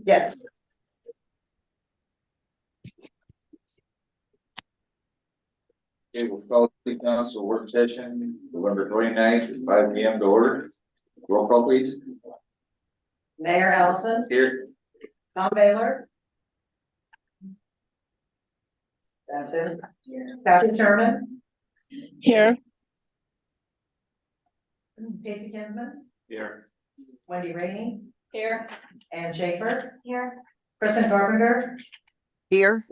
Yes. Okay, we'll call the city council work session, November 29th at 5 p.m. to order. Roll call, please. Mayor Allison, Here. Tom Baylor. That's it. Kathy Sherman, Here. Casey Kinsman, Here. Wendy Rainey, Here. Ann Schaefer. Here. Kristen Carpenter. Here.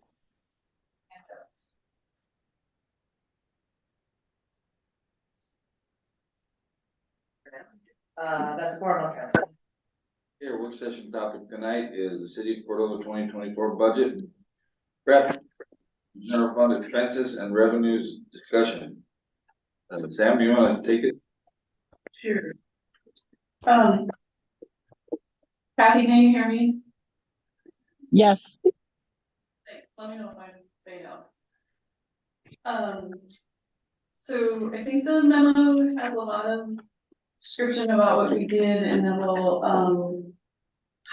That's formal council. Here, work session topic tonight is the city of Cordova 2024 budget prep, general fund expenses and revenues discussion. Sam, do you want to take it? Sure. Kathy, can you hear me? Yes. Thanks, let me know if I fade out. So I think the memo has a lot of description about what we did, and then we'll,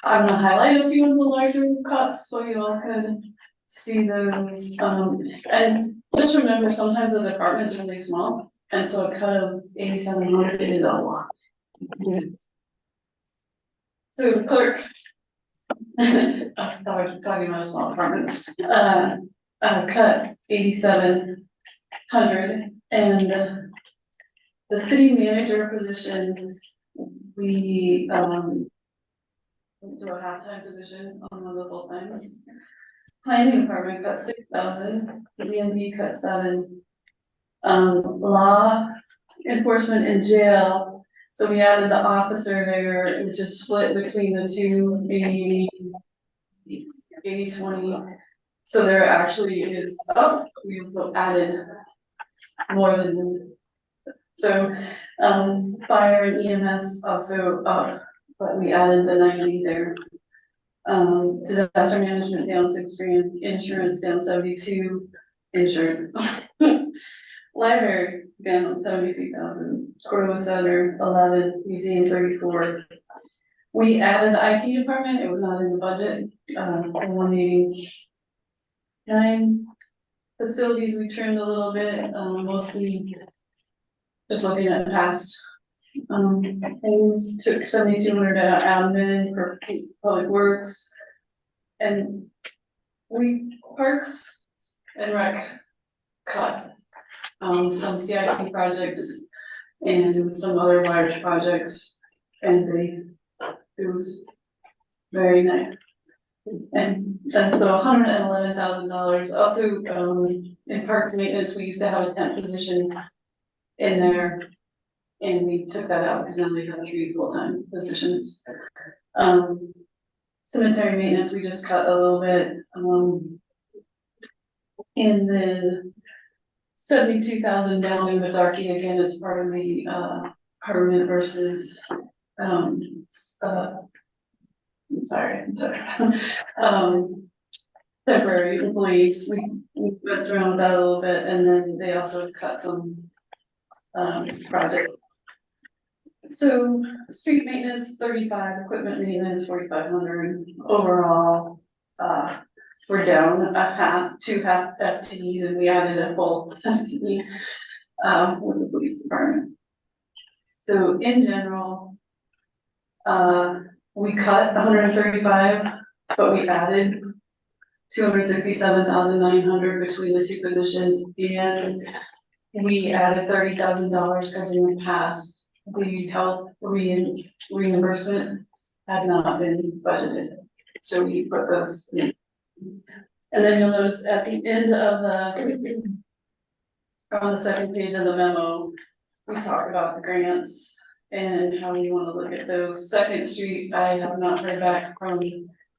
I'm gonna highlight a few of the larger cuts so you all could see those. And just remember, sometimes the department's really small, and so a cut of 8,700 is a lot. So clerk, I thought we were talking about a small department, cut 8,700, and the city manager position, we, do a half-time position on one of the full times. Planning department cut 6,000, DMV cut 7. Law enforcement and jail, so we added the officer there, which is split between the two, 80-20. So there actually is up, we also added more than, so, fire and EMS also up, but we added the 90 there. Disaster management down 6 grand, insurance down 72, insurance. Library down 73,000, Cordova Center 11, museum 34. We added the IT department, it was not in the budget, so 189. Facilities we trimmed a little bit, mostly just looking at past things, took 7,200 out of admin for public works. And we parks and rec cut some CIP projects and some other large projects, and it was very nice. And so $111,000. Also, in parks maintenance, we used to have a temp position in there, and we took that out because now we have 3 full-time positions. Cemetery maintenance, we just cut a little bit, and then 72,000 down in Medarkey again as part of the permanent versus temporary employees. We messed around with that a little bit, and then they also cut some projects. So street maintenance 35, equipment maintenance 4,500. Overall, we're down two half FTEs, and we added a full FTE with the police department. So in general, we cut 135, but we added 267,900 between the 2 positions, and we added $30,000 because in the past the health reimbursement had not been budgeted, so we put those in. And then you'll notice at the end of on the second page of the memo, we talk about the grants and how we want to look at those. Second Street, I have not heard back from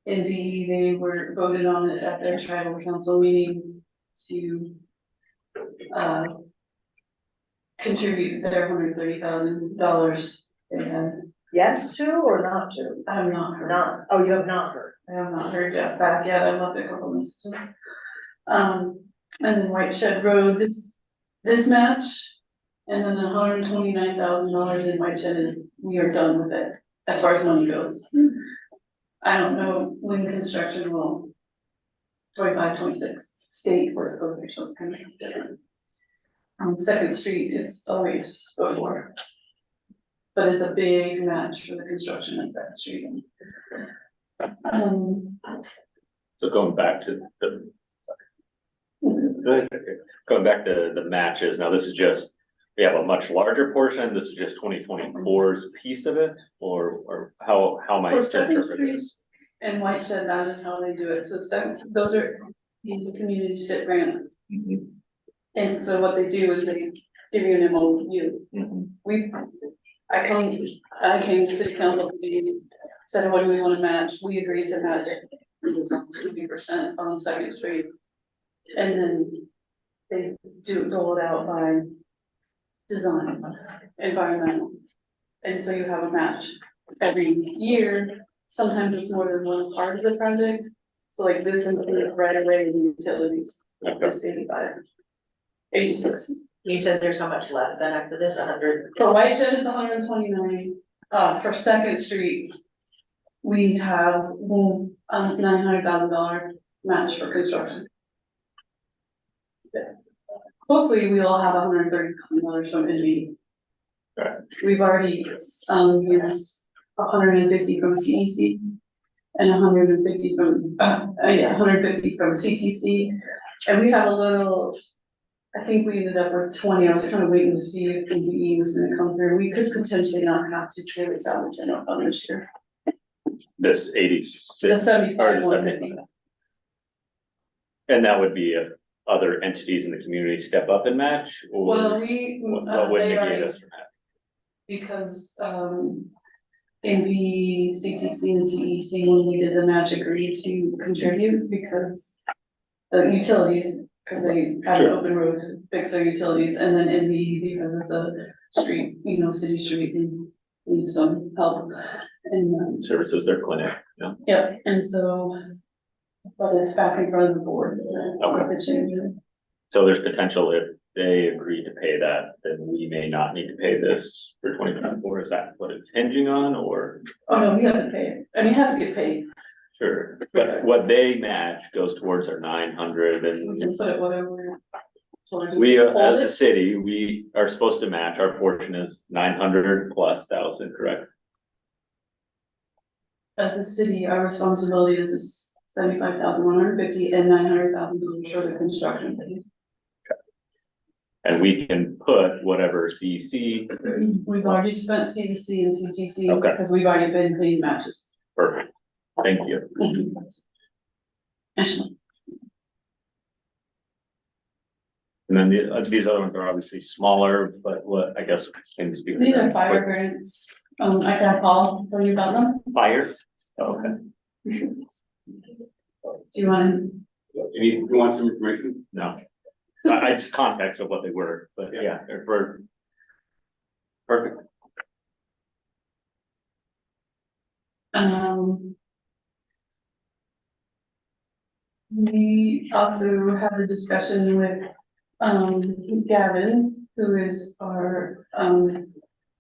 NVE. They were voted on it at their tribal council meeting to contribute their $130,000 they had. Yes to or not to? I have not heard. Not, oh, you have not heard. I have not heard back yet. I've left a couple messages. And then White Shed Road, this match, and then $129,000 in White Shed is, we are done with it as far as money goes. I don't know when construction will, 25, 26 state where it's going, so it's kind of different. Second Street is always before. But it's a big match for the construction on Second Street. So going back to the. Going back to the matches, now this is just, we have a much larger portion, this is just 2024's piece of it, or how am I For to Second interpret Street, this? and White Shed, that is how they do it, so those are the community STIP grants. Mhm, And so what they do is they give you an MOU. mhm. I came to city council meetings, said, what do we wanna match? We agreed to match it. It was 50% on Second Street. And then they do roll it out by design, environmental. And so you have a match every year. Sometimes it's more than one part of the project. So like this includes right away and utilities, this 86. You said there's how much left then after this, 100? For White Shed, it's 129. For Second Street, we have $900,000 match for construction. Hopefully, we will have $130,000 from NV. Right. We've already used 150 from CEC and 150 from 150 from CTC, and we have a little. I think we ended up with 20. I was kind of waiting to see if NVE was gonna come through. We could potentially not have to pay this out in general fund this year. This 80s. The 75, or the 150. And that would be if other entities in the community step up and match, or Well, we, what would they negate already, us from that? because, NV, CTC and CEC, when we did the match, agreed to contribute because the utilities, because they have an Sure. open road to fix their utilities, and then NV, because it's a street, city street, and needs some help. And, Services their clinic, yeah. yep, and so, but it's back in front of the board. Okay. The change. So there's potential if they agree to pay that, then we may not need to pay this for 2024, is that what it's hinging on, or? Oh, no, we have to pay it, I mean, it has to get paid, Sure, but what they match goes towards our 900 we and can put it whatever. we, Hold as a it. city, we are supposed to match, our portion is 900 plus thousand, correct? As a city, our responsibility is this 75,150 and $900,000 for the construction fee. And we can put whatever CC, We've already spent CDC and CTC Okay. because we've already been paying matches. perfect, thank you. Actually, And then these other ones are obviously smaller, but what, I guess, can you speak? to these are them? fire grants, I can call, tell you about them, Fire? Okay. do you want? You want some information? No. I just context of what they were, but yeah, they're for. Perfect. We also had a discussion with, Gavin, who is our,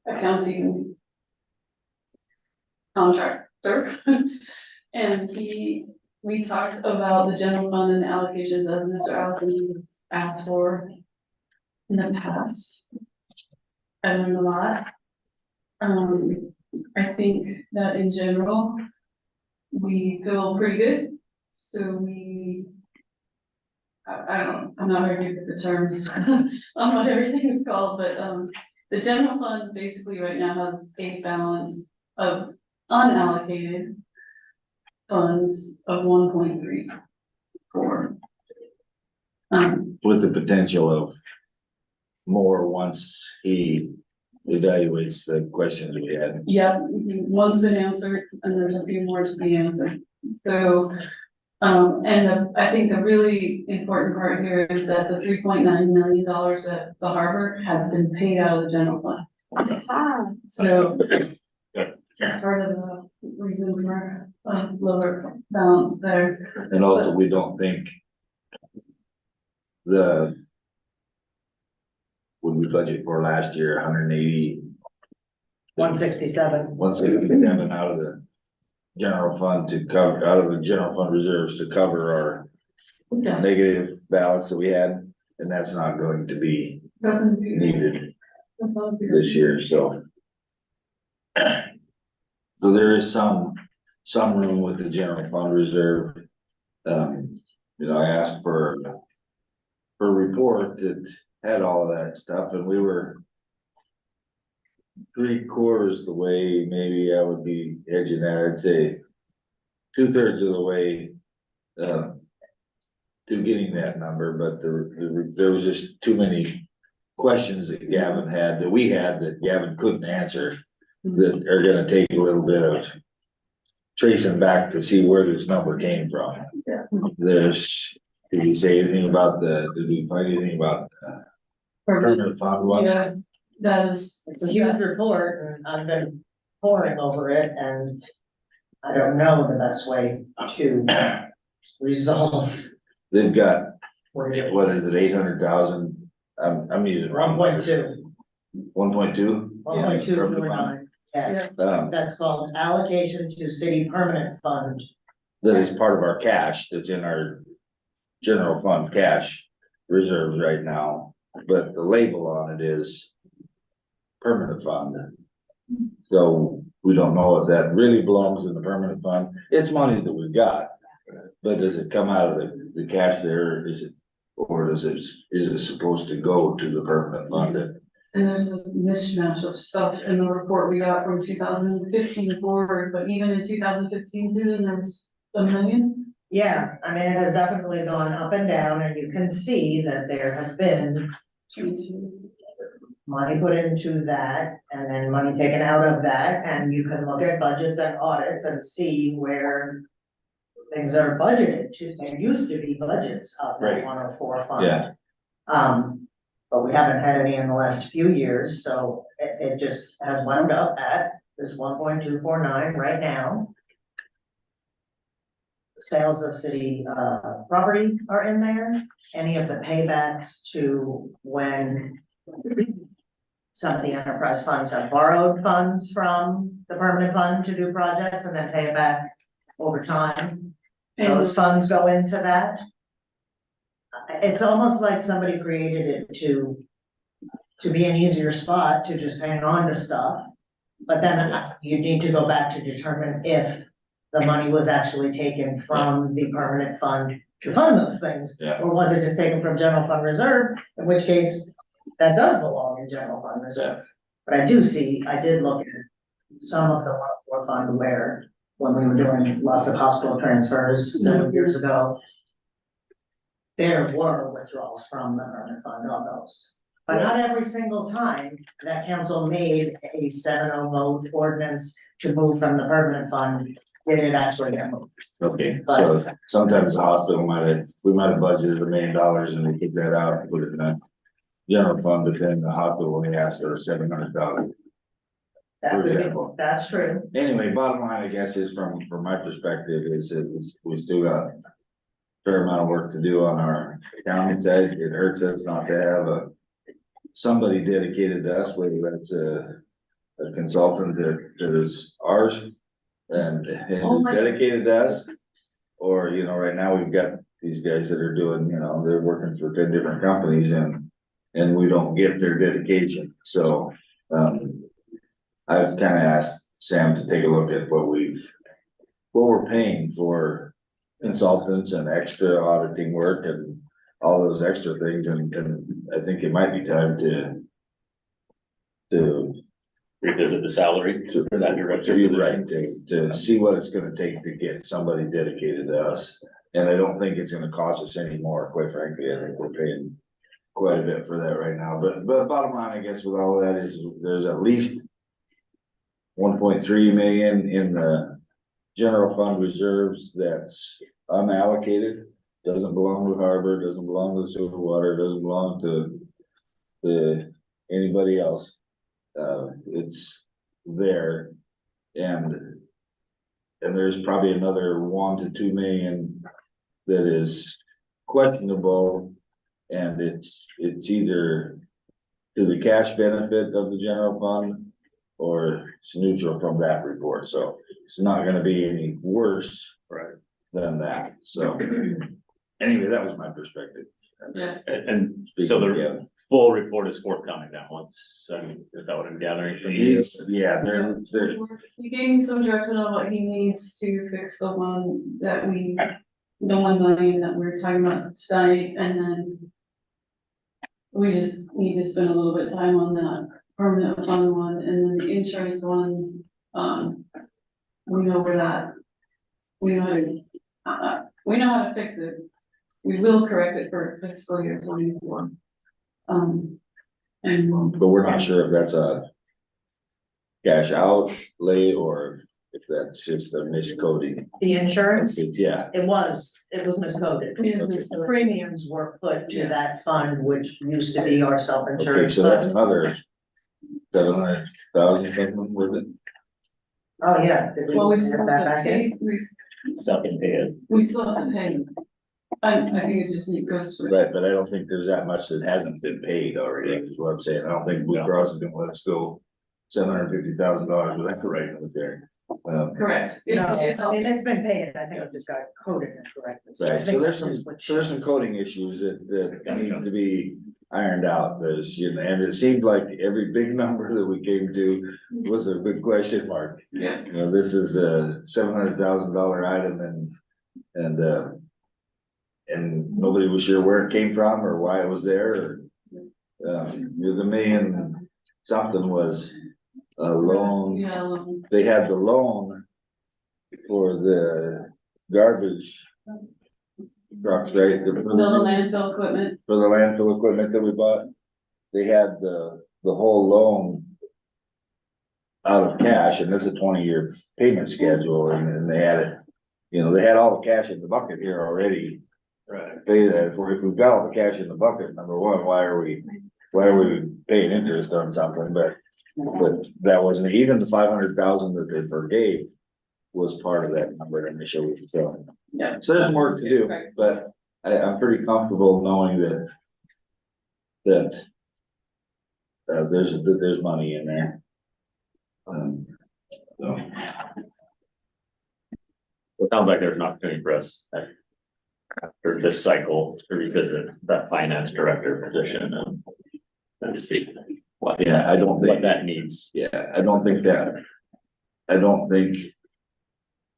accounting contractor. And we talked about the general fund and allocations as Mr. Allison asked for in the past. I learned a lot. I think that in general, we feel pretty good, so I don't know, I'm not very good at the terms on what everything is called, but, the general fund basically right now has a balance of unallocated funds of 1.34. With the potential of more once he evaluates the questions we had. Yeah, one's been answered and there's a few more to be answered. So, I think the really important part here is that the $3.9 million at the harbor has been paid out of the general fund. So part of the reason for lower balance there. And also, we don't think when we budget for last year, 180, 167. 167 out of the general fund to cover, out of the general fund reserves to cover our negative balance that we had, and that's not going to be Doesn't be. needed That's all good. this year, so. So there is some room with the general fund reserve. I asked for a report that had all of that stuff, and we were 3/4 the way, maybe I would be edging that, I'd say 2/3 of the way, to getting that number, but there was just too many questions that Gavin had, that we had, that Gavin couldn't answer, that are gonna take a little bit of tracing back to see where this number came from. Yeah. Did you say anything about did we find anything about permanent fund one? Yeah, that is. It's a huge report, and I've been poring over it, and I don't know the best way to resolve They've got, what it what is. is it, 800,000? I'm using wrong. 1.2. 1.2? 1.249, yeah, that's called allocation to city permanent fund. That is part of our cash that's in our general fund cash reserves right now, but the label on it is permanent fund. So we don't know if that really belongs in the permanent fund. It's money that we've got, but does it come out of the cash there, or is it supposed to go to the permanent fund? And there's a mismatch of stuff in the report we got from 2015 forward, but even in 2015, there was a million. Yeah, I mean, it has definitely gone up and down, and you can see that there have been money put into that, and then money taken out of that, and you can look at budgets and audits and see where things are budgeted to. There used to be budgets of that Right. 104 fund. Yeah. But we haven't had any in the last few years, so it just has wound up at this 1.249 right now. Sales of city property are in there, any of the paybacks to when some of the enterprise funds have borrowed funds from the permanent fund to do projects and then pay it back over time. Those funds go into that. It's almost like somebody created it to be an easier spot to just hang on to stuff. But then you need to go back to determine if the money was actually taken from the permanent fund to fund those things. Yeah. Or was it just taken from general fund reserve, in which case that does belong in general fund reserve. But I did look at some of the 104 fund where, when we were doing lots of hospital transfers several years ago, there were withdrawals from the permanent fund on those. But not every single time that council made a 7-0 vote ordinance to move from the permanent fund, did it actually get moved. Okay, so sometimes the hospital we might have budgeted $1 million and we took that out and put it in a general fund, but then the hospital only asked for 700,000. That's true. Anyway, bottom line, I guess, is from my perspective, is that we still got a fair amount of work to do on our accounting side. It hurts us not to have somebody dedicated to us, whether that's a consultant that is ours and is dedicated to us. Or, right now we've got these guys that are doing, they're working for 10 different companies and we don't get their dedication. So, I've kind of asked Sam to take a look at what we're paying for consultants and extra auditing work and all those extra things, and I think it might be time to Revisit the salary for that director. you're right, to see what it's gonna take to get somebody dedicated to us. And I don't think it's gonna cost us any more, quite frankly. I think we're paying quite a bit for that right now, but bottom line, I guess, with all of that is there's at least 1.3 million in the general fund reserves that's unallocated. Doesn't belong to Harbor, doesn't belong to Sewer Water, doesn't belong to anybody else. It's there, and there's probably another 1 to 2 million that is questionable, and it's either to the cash benefit of the general fund or it's neutral from that report, so it's not gonna be any worse. Right. Than that, so. Anyway, that was my perspective. Yeah. And so the full report is forthcoming now, once, I mean, is that what I'm gathering from you? Yeah, they're, He gave me some direction on what he needs to fix the one that the 1 million that we're talking about tonight, and then we just need to spend a little bit of time on that permanent fund one, and then the insurance one, we know where that, we know how to fix it. We will correct it for fiscal year 24. And. but we're not sure if that's a cash outlay or if that's just a miscoding. The insurance, Yeah, it was miscoded. The premiums were put to that fund, which used to be our okay, self-insurance so that's fund. another 700,000 something, was it? Oh, yeah. Did Well, we add still that have to back in? pay, Second bid. we still have to pay. I think it's just, it goes through. Right, but I don't think there's that much that hasn't been paid already, is what I'm saying. I don't think Blue Cross is gonna let us go $750,000 without the right military. Correct. No, It's all. it's been paid, I think it just got coded incorrectly. So I Right, so think there's that's some, just what so there's some coding issues that need to be ironed out, there's, you know, and it seemed like every big number that we came to was a big question mark. Yeah. You know, this is a $700,000 item and nobody was sure where it came from or why it was there, or, the million something was a loan. Yeah, They had the loan for the garbage trucks, right? the landfill equipment. For the landfill equipment that we bought, they had the whole loan out of cash, and there's a 20-year payment schedule, and they had it, you know, they had all the cash in the bucket here already. Right. Pay that, if we've got all the cash in the bucket, number one, why are we paying interest on something, but that wasn't, even the 500,000 that they forgave was part of that number initially, so. Yeah. So there's more to do, Right. but I'm pretty comfortable knowing that there's money in there. So, It sounds like there's an opportunity for us after this cycle to revisit that finance director position and see what. Yeah, I don't think- What that needs. yeah, I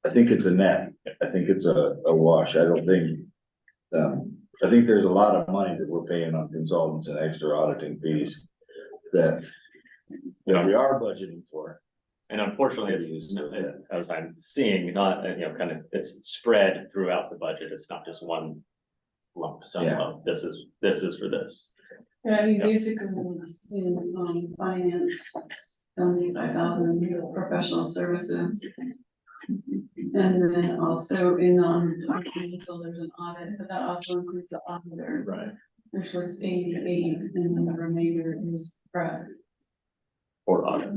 think it's a net, I think it's a wash, I don't think. I think there's a lot of money that we're paying on consultants and extra auditing fees that we are budgeting for. And unfortunately, it's, as I'm seeing, not, kind of, it's spread throughout the budget. It's not just one lump sum Yeah. of this is for this. Yeah, I mean, Yeah. basically, it's in, finance, 75,000 professional services. And then also in, so there's an audit, but that also includes the auditor, Right. which was 88, and then the remainder is Brad. Or audit.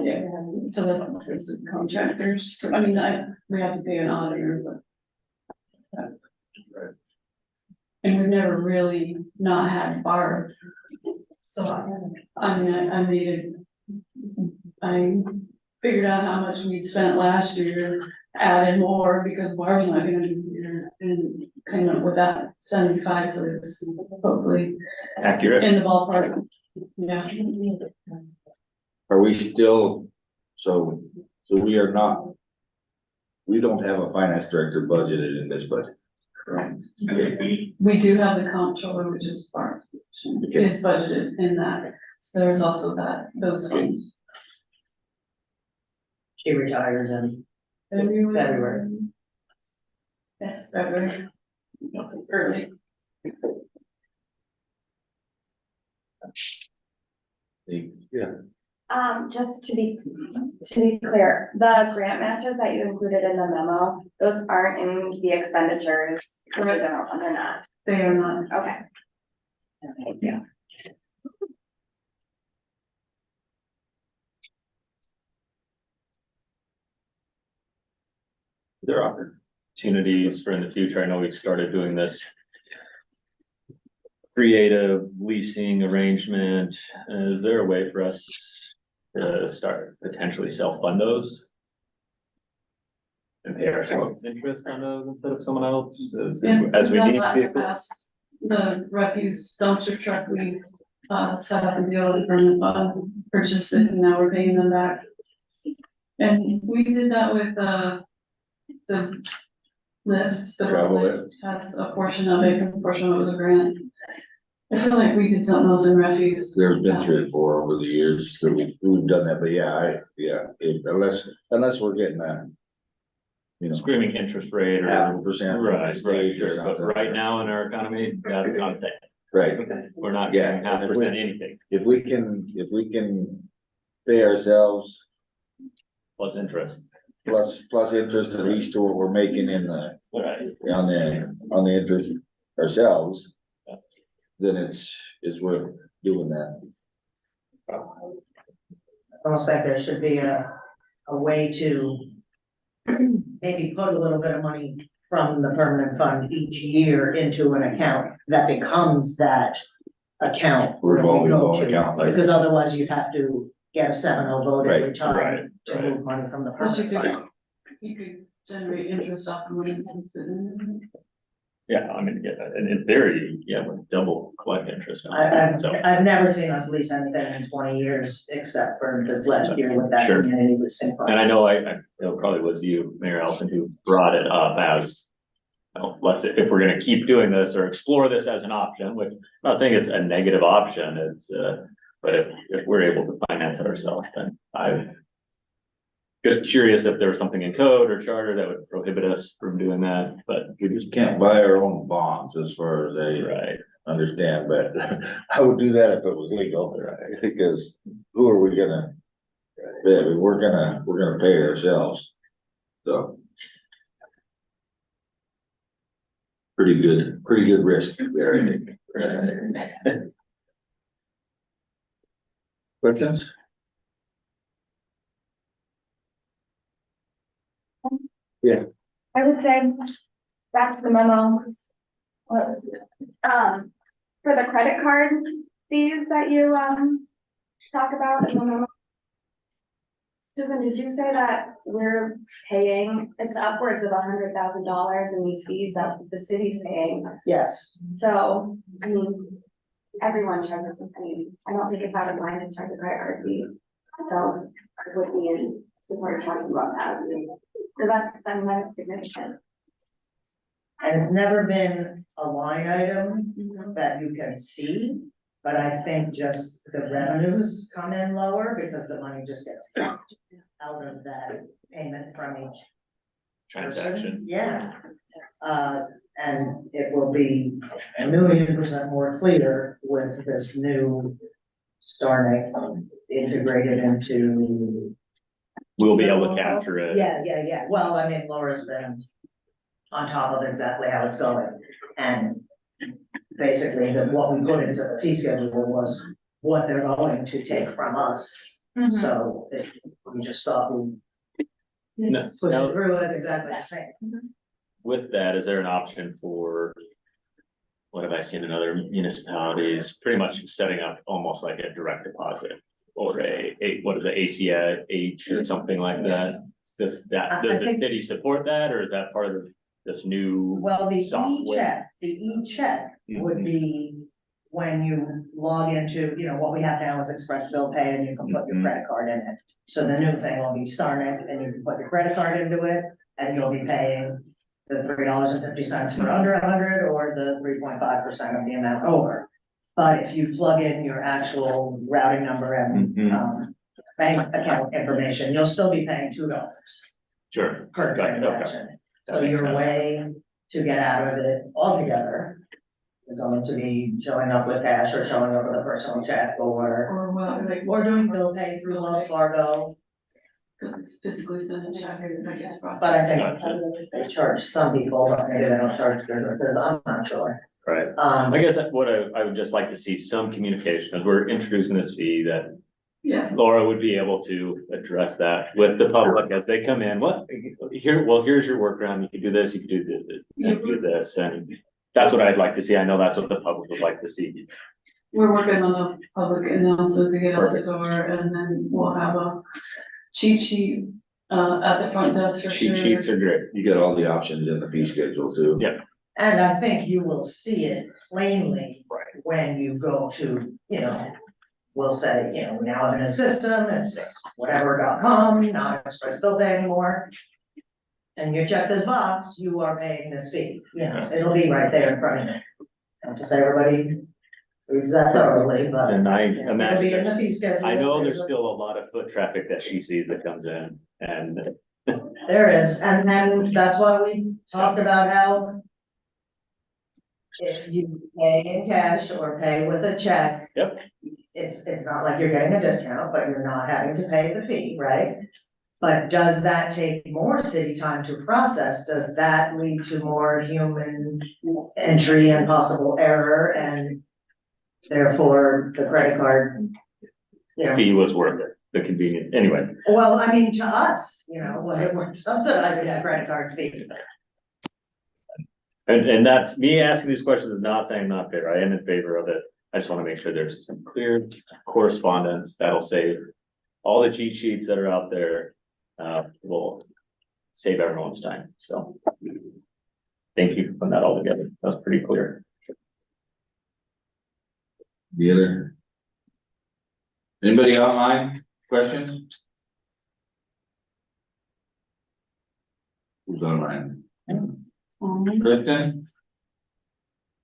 Yeah, so that's the contractors, I mean, we have to pay an auditor, but. And we've never really not had Barb. So I mean, I figured out how much we'd spent last year, added more because Barb's not gonna be here, and came up with that 75, so it's hopefully Accurate. in the ballpark. Yeah. Are we still, so we are not, we don't have a finance director budgeted in this budget. Correct. Okay. We do have the comptroller, which is Barb's position, Okay. is budgeted in that, so there's also those funds. She retires in February. Yes, February. Early. Yeah. Just to be clear, the grant matches that you included in the memo, those aren't in the expenditures for the general fund, they're not. They are not. Okay. Thank you. There are opportunities for in the future. I know we've started doing this creative leasing arrangement. Is there a way for us to start potentially self-fund those? And pay ourselves interest on those instead of someone else, as we We've done need that in the vehicles? past. The refuse dumpster truck, we, set up a deal and, purchased it, and now we're paying them back. And we did that with, the lift, the Gravel lift has a portion of it, a portion of it was a grant. I feel like we did something else in refuse. There's been 3 or 4 over the years that we've done that, but unless we're getting that. You know, Screaming interest rate or. 0.5% Right, state or right, but something. right now in our economy, that's not a thing. right, We're not Yeah, getting 0.5% anything if we can pay ourselves plus interest. plus interest at least to what we're making in the, Right. on the interest ourselves. Then it's worth doing that. Almost like there should be a way to maybe put a little bit of money from the permanent fund each year into an account that becomes that account where we Revolving go loan to. account, like- Because otherwise you'd have to get a 7-0 vote every Right, time to right. move money from the Plus you permanent fund. could, you could generate interest off of money that's in it. Yeah, I mean, yeah, and in theory, yeah, we double collect interest on I've, it, so. I've never seen us lease anything in 20 years, except for this last year with that Sure. community leasing. And I know it probably was you, Mayor Elton, who brought it up as, if we're gonna keep doing this or explore this as an option, which I'm not saying it's a negative option, it's, but if we're able to finance it ourselves, then I'm just curious if there was something in code or charter that would prohibit us from doing that, but. We just can't buy our own bonds as far as they Right, understand, but I would do that if it was legal, because who are we gonna? Yeah, we're gonna pay ourselves, so. Pretty good risk there, I think. Questions? I would say, back to the memo. What was it? For the credit card fees that you, talk about in the memo. Susan, did you say that we're paying, it's upwards of $100,000 in these fees that the city's paying? Yes, So, I mean, everyone charges, I mean, I don't think it's out of line to charge a credit card fee. So I would be in support of talking about that. Because that's significant. and it's never been a line item that you can see. But I think just the revenues come in lower because the money just gets cut out of that payment from each person. transaction. Yeah. And it will be 1,000,000% more clear with this new Starnik integrated into. We'll be able to capture it. Yeah. Well, I mean, Laura's been on top of exactly how it's going. And basically, what we put into the fee schedule was what they're going to take from us. So we just thought we No, push it now, through as exactly the same. with that, is there an option for? What have I seen in other municipalities, pretty much setting up almost like a direct deposit? Or what is it, ACH or something like that? Does I the think- city support that, or is that part of this new? Well, the software? e-check would be when you log into, what we have now is Express Bill Pay and you can put your Mhm. credit card in it. So the new thing will be Starnik and you can put your credit card into it and you'll be paying the $3.50 for under 100 or the 3.5% of the amount over. But if you plug in your actual routing number and, Mhm. bank account information, you'll still be paying $2 Sure. per Got it, okay. transaction. That So makes your sense. way to get out of it altogether is going to be showing up with cash or showing up with a personal check Or well, like, or doing bill pay through Wells Fargo. because it's physically sent a check, I guess. But I think Gotcha. they charge some people, but maybe they don't charge businesses, I'm not sure. Right, I guess that what I would just like to see some communication, because we're introducing this fee that Yeah, Laura would be able to address that with the public as they come in. Here's your workaround. You could do this, you could do this, and that's what I'd like to see. I know that's what the public would like to see. we're working on a public announcement to get out the door, and then we'll have a cheat sheet, at the front desk for sure. Cheat sheets are great. You got all the options in the fee schedule too. Yeah. And I think you will see it plainly when you go to, we'll say, we now have a system, it's whatever.com, not Express Bill Pay anymore. And you check this box, you are paying this fee, it'll be right there in front of you. Not to say everybody reads that thoroughly, but And I it'll be in the imagine, fee schedule. I know there's still a lot of foot traffic that she sees that comes in, and There is, and that's why we talked about how if you pay in cash or pay with a check. Yep. It's not like you're getting a discount, but you're not having to pay the fee, right? But does that take more city time to process? Does that lead to more human entry and possible error and therefore the credit card? fee was worth it, the convenience, anyways. Well, I mean, to us, was it worth subsidizing that credit card fee? And that's me asking these questions is not saying I'm not fair, I am in favor of it. I just wanna make sure there's some clear correspondence that'll save all the cheat sheets that are out there. Will save everyone's time, so. Thank you for putting that all together, that's pretty clear. The other? Anybody online, questions? Who's online? Kristen,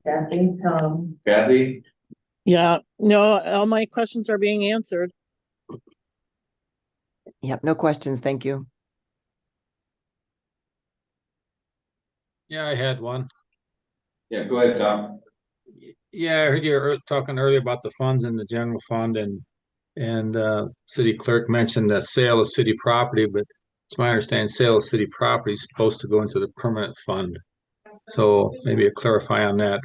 Kathy, Tom. Kathy, Yeah, no, all my questions are being answered. Yep, no questions, thank you. Yeah, I had one. yeah, go ahead, Tom. Yeah, I heard you talking earlier about the funds in the general fund and city clerk mentioned the sale of city property, but it's my understanding sale of city property is supposed to go into the permanent fund. So maybe a clarify on that.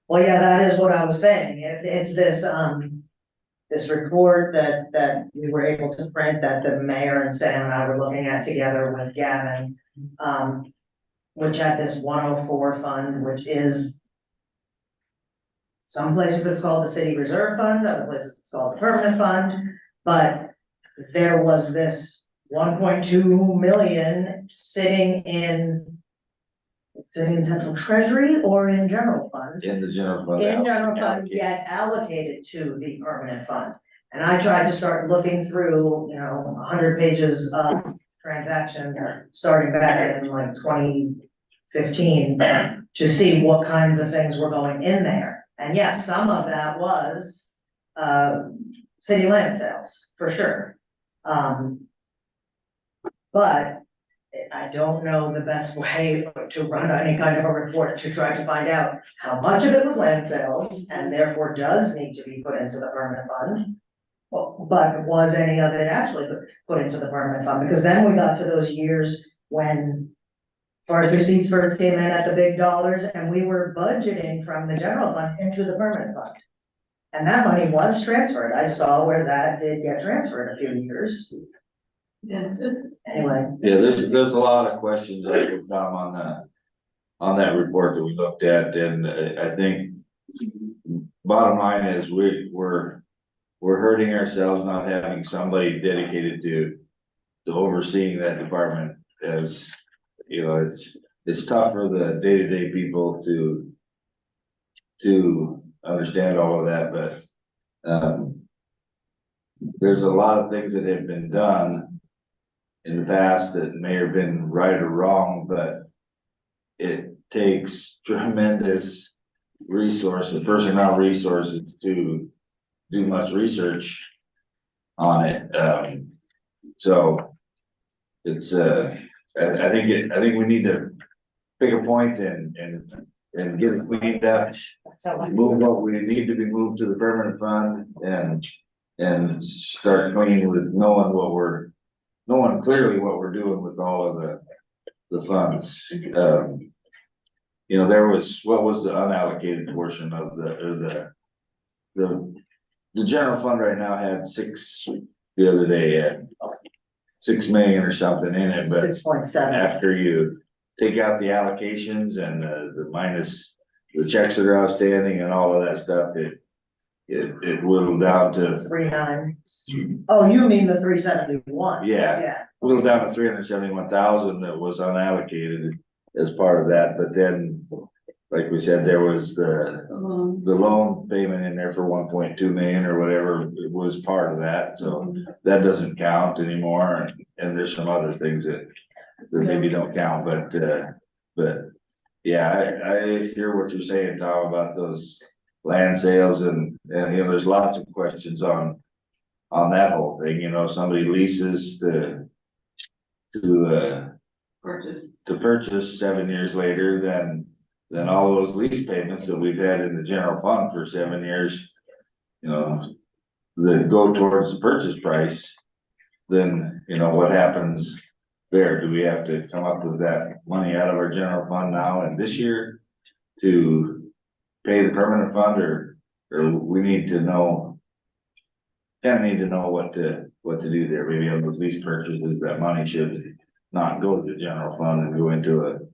Well, yeah, that is what I was saying. It's this report that we were able to print that the mayor and Sam and I were looking at together with Gavin. Which had this 104 fund, which is some places it's called the city reserve fund, other places it's called the permanent fund. But there was this 1.2 million sitting in central treasury or in general fund. In the general fund. In general fund, yet allocated to the permanent fund. And I tried to start looking through, 100 pages of transactions, starting back in like 2015, to see what kinds of things were going in there. And yes, some of that was, city land sales, for sure. But I don't know the best way to run any kind of a report to try to find out how much of it was land sales and therefore does need to be put into the permanent fund. But was any of it actually put into the permanent fund? Because then we got to those years when forest receipts first came in at the big dollars and we were budgeting from the general fund into the permanent fund. And that money was transferred. I saw where that did get transferred a few years. Yeah, Anyway. Yeah, there's a lot of questions that would come on that report that we looked at, and I think bottom line is we're hurting ourselves not having somebody dedicated to overseeing that department. As it's tough for the day-to-day people to understand all of that, but there's a lot of things that have been done in the past that may have been right or wrong, but it takes tremendous resources, personnel resources to do much research on it. So it's I think we need to pick a point and get it cleaned up. Move what we need to be moved to the permanent fund and start cleaning with knowing clearly what we're doing with all of the funds. What was the unallocated portion of the general fund right now had the other day had 6 million or something in it, but 6.7. after you take out the allocations and the minus the checks that are outstanding and all of that stuff, it whittled down to, 3.9. Oh, you mean the 371? Yeah. Yeah, whittled down to 371,000 that was unallocated as part of that, but then, like we said, there was the loan payment in there for 1.2 million or whatever, it was part of that, so that doesn't count anymore, and there's some other things that maybe don't count, but yeah, I hear what you're saying, Tom, about those land sales and, you know, there's lots of questions on that whole thing, you know, somebody leases to purchase 7 years later, then all those lease payments that we've had in the general fund for 7 years, you know, that go towards the purchase price, then, you know, what happens there? Do we have to come up with that money out of our general fund now and this year to pay the permanent fund, or we need to know, kind of need to know what to do there. Maybe on those lease purchases, that money should not go to the general fund and go into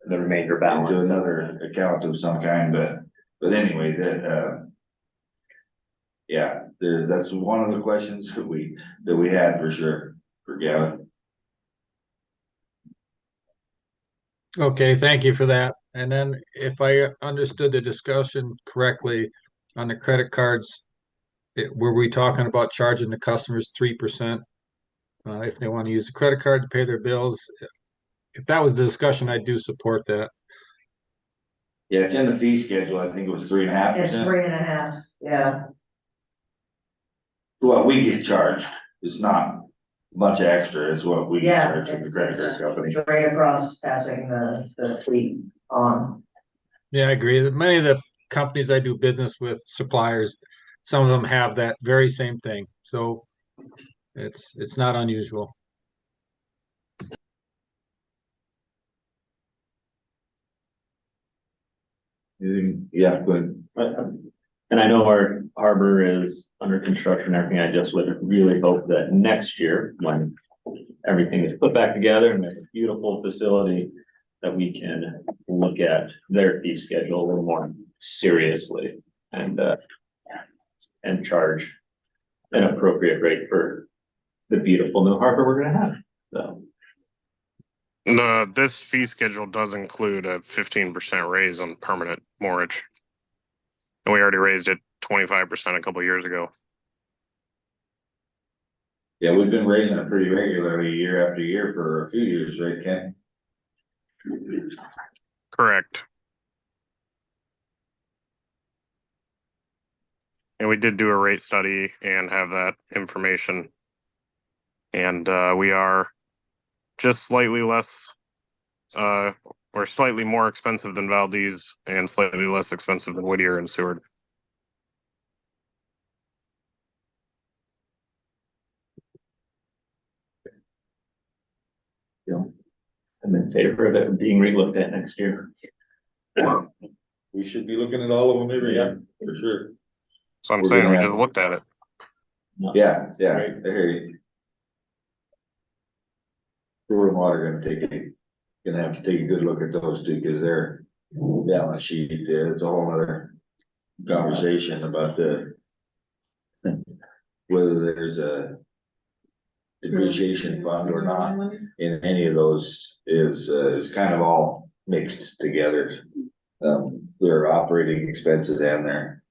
The remainder balance. into another account of some kind, but anyway, yeah, that's one of the questions that we had for sure, for Gavin. Okay, thank you for that. And then if I understood the discussion correctly on the credit cards, were we talking about charging the customers 3%? If they want to use a credit card to pay their bills? If that was the discussion, I do support that. Yeah, it's in the fee schedule, I think it was 3.5%. it's 3.5, yeah. What we get charged, it's not a bunch of extra, it's what we get Yeah, charged from the credit card company. Right across passing the fleet on. Yeah, I agree. Many of the companies I do business with, suppliers, some of them have that very same thing. So it's not unusual. Yeah, good. And I know our harbor is under construction and everything. I just would really hope that next year, when everything is put back together and there's a beautiful facility, that we can look at their fee schedule a little more seriously and charge an appropriate rate for the beautiful new harbor we're gonna have, so. This fee schedule does include a 15% raise on permanent mortgage. And we already raised it 25% a couple years ago. Yeah, we've been raising it pretty regularly year after year for a few years, right, Ken? Correct. And we did do a rate study and have that information. And we are just slightly less, we're slightly more expensive than Valdez and slightly less expensive than Whittier and Seward. I'm in favor of it being relooked at next year. We should be looking at all of them every year, for sure. So I'm We're saying we gonna just looked at it. Yeah, I hear you. Sewer and water gonna have to take a good look at those two, cause they're balance sheet, it's a whole other conversation about whether there's a depreciation fund or not in any of those is kind of all mixed together. There are operating expenses and there.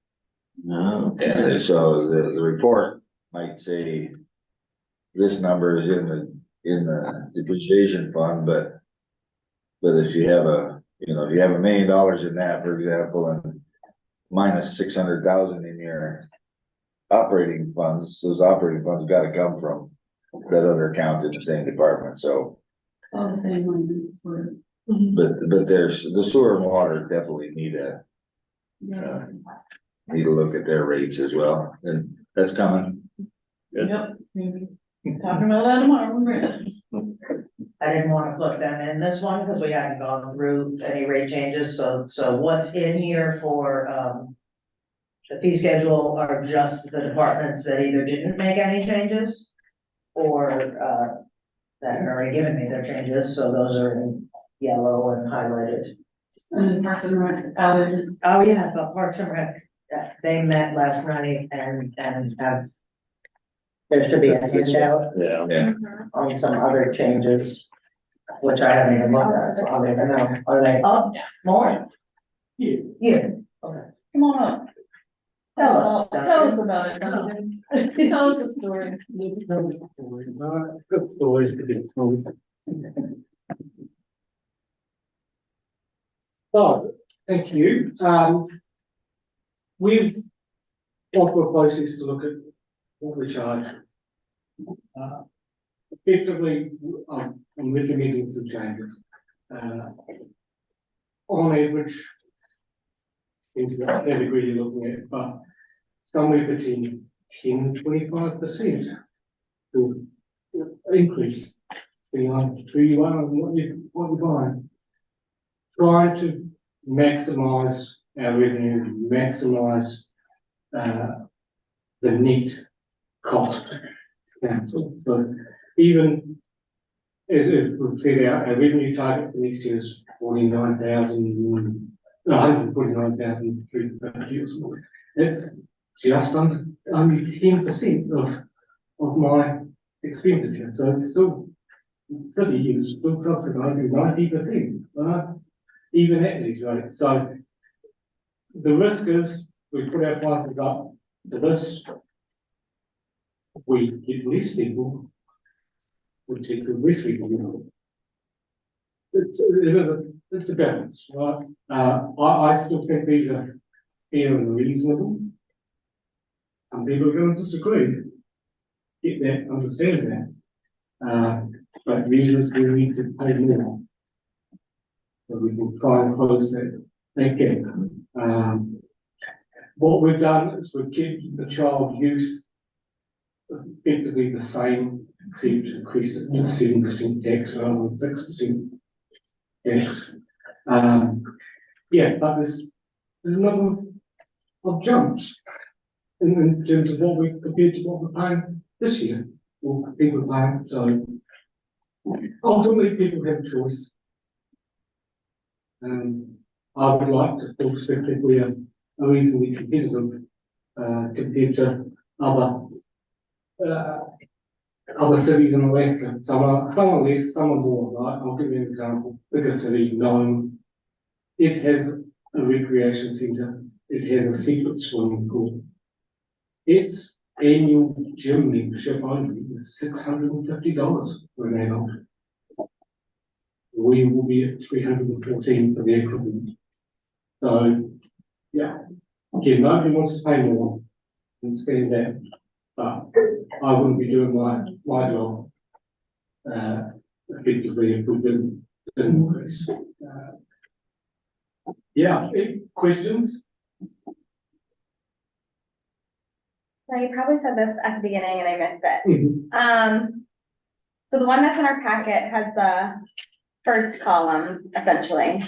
And so the report might say this number is in the depreciation fund, but if you have if you have $1 million in that, for example, and minus 600,000 in your operating funds, those operating funds gotta come from that other account in the same department, so. All the same one. But there's, the sewer and water definitely need to look at their rates as well, and that's coming. Yep. Talking about that tomorrow, Brenda. I didn't wanna put them in this one, because we hadn't gone through any rate changes, so what's in here for, the fee schedule are just the departments that either didn't make any changes or, that had already given me their changes, so those are in yellow and highlighted. And Parks and Rec, Alan, Oh, yeah, but Parks and Rec, they met last night and have. There should be a handout Yeah. Yeah, on some other changes, which I haven't even looked at, so I don't even know, are they up more? Yeah. Yeah, okay. come on up. Tell us. Tell us about it, Donovan. Tell us the story. So, thank you. We've gone through a process to look at what we charge. Effectively, I'm recommending some changes. On average, into what category you're looking at, but somewhere between 10 to 25% to increase depending on who you are and what you're buying. Trying to maximize our revenue, maximize the net cost to council. But even as we've said, our revenue target for next year is 149,350 or something. That's just under only 10% of my expenditure. So it's still pretty, it's still subsidizing 90%, even at these rates. So the risk is we put our prices up to this, we get less people, we take the less people. It's a balance, right? I still think these are fair and reasonable. Some people are going to disagree. Get that, understand that. But users will need to pay more. So we can try and close that gap. What we've done is we've kept the child use effectively the same, except increased it to 7% tax rather than 6% tax. Yeah, but there's a number of jumps in terms of what we compared to what we're paying this year, or people are paying. So ultimately, people have a choice. I would like to still stick that we are reasonably competitive compared to other cities in Alaska. Some are less, some are more. Right? I'll give you an example. Bigger city, Nome, it has a recreation centre. It has a separate swimming pool. Its annual gym membership only is $650 for an adult. We will be at $314 for the equivalent. So, yeah, again, nobody wants to pay more than spend that, but I wouldn't be doing my job effectively if we didn't increase. Yeah, questions? So you probably said this at the beginning and I missed it. So the one that's in our packet has the first column, essentially.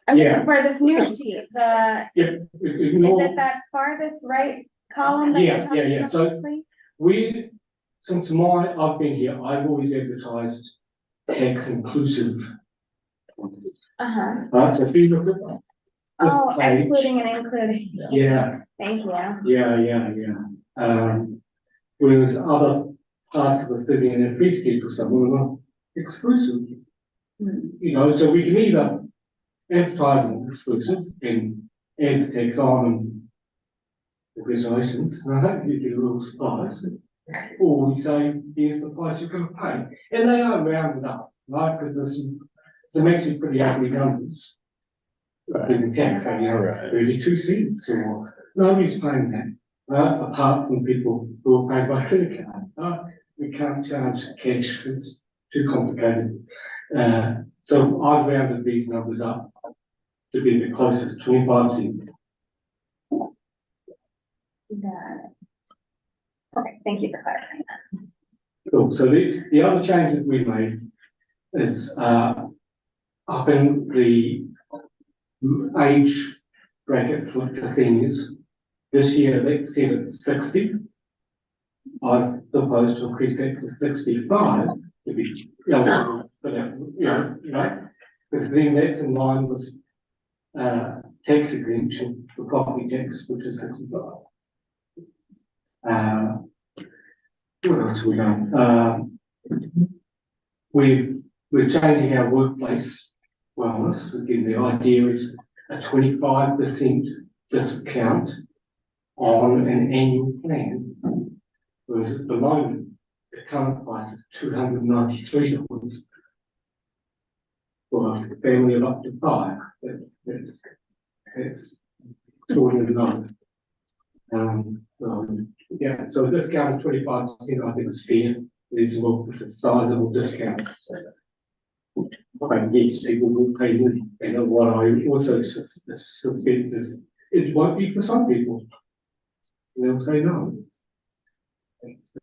I'm Yeah. just, for this new sheet, Yeah. is it that farthest right column that Yeah, you're talking yeah. about So mostly? Since I've been here, I've always advertised tax inclusive. Right, so if you look at this Oh, page, excluding and including. yeah, Thank you. yeah. Whereas other parts of the city and their fee schedule, some of them are exclusive. You know, so we can either advertise as exclusive and add the tax on and congratulations, right? You get a little surprise. Or we say, here's the price you're going to pay. And they are rounded up, right? Because there's some actually pretty ugly numbers. In tax, so, you know, 32 cents, or nobody's paying that, apart from people who are paid by credit card. We can't charge cash, it's too complicated. So I've rounded these numbers up to be the closest, 25 cents. Got it. Okay, thank you for clarifying that. Cool. So the other change that we made is up in the age bracket for seniors. This year that's set at 60. I've proposed to increase that to 65 to be eligible for that, right? Because then that's in line with tax exemption for property tax, which is 65. What else have we done? We're changing our workplace wellness. Again, the idea is a 25% discount on an annual plan. Whereas at the moment, the current price is $293 for a family of up to 5. That's $209. Yeah, so a discount of 25%, I think is fair, reasonable, it's a sizable discount. Yes, people will pay more, and what I also suspect is it won't be for some people. They'll say no.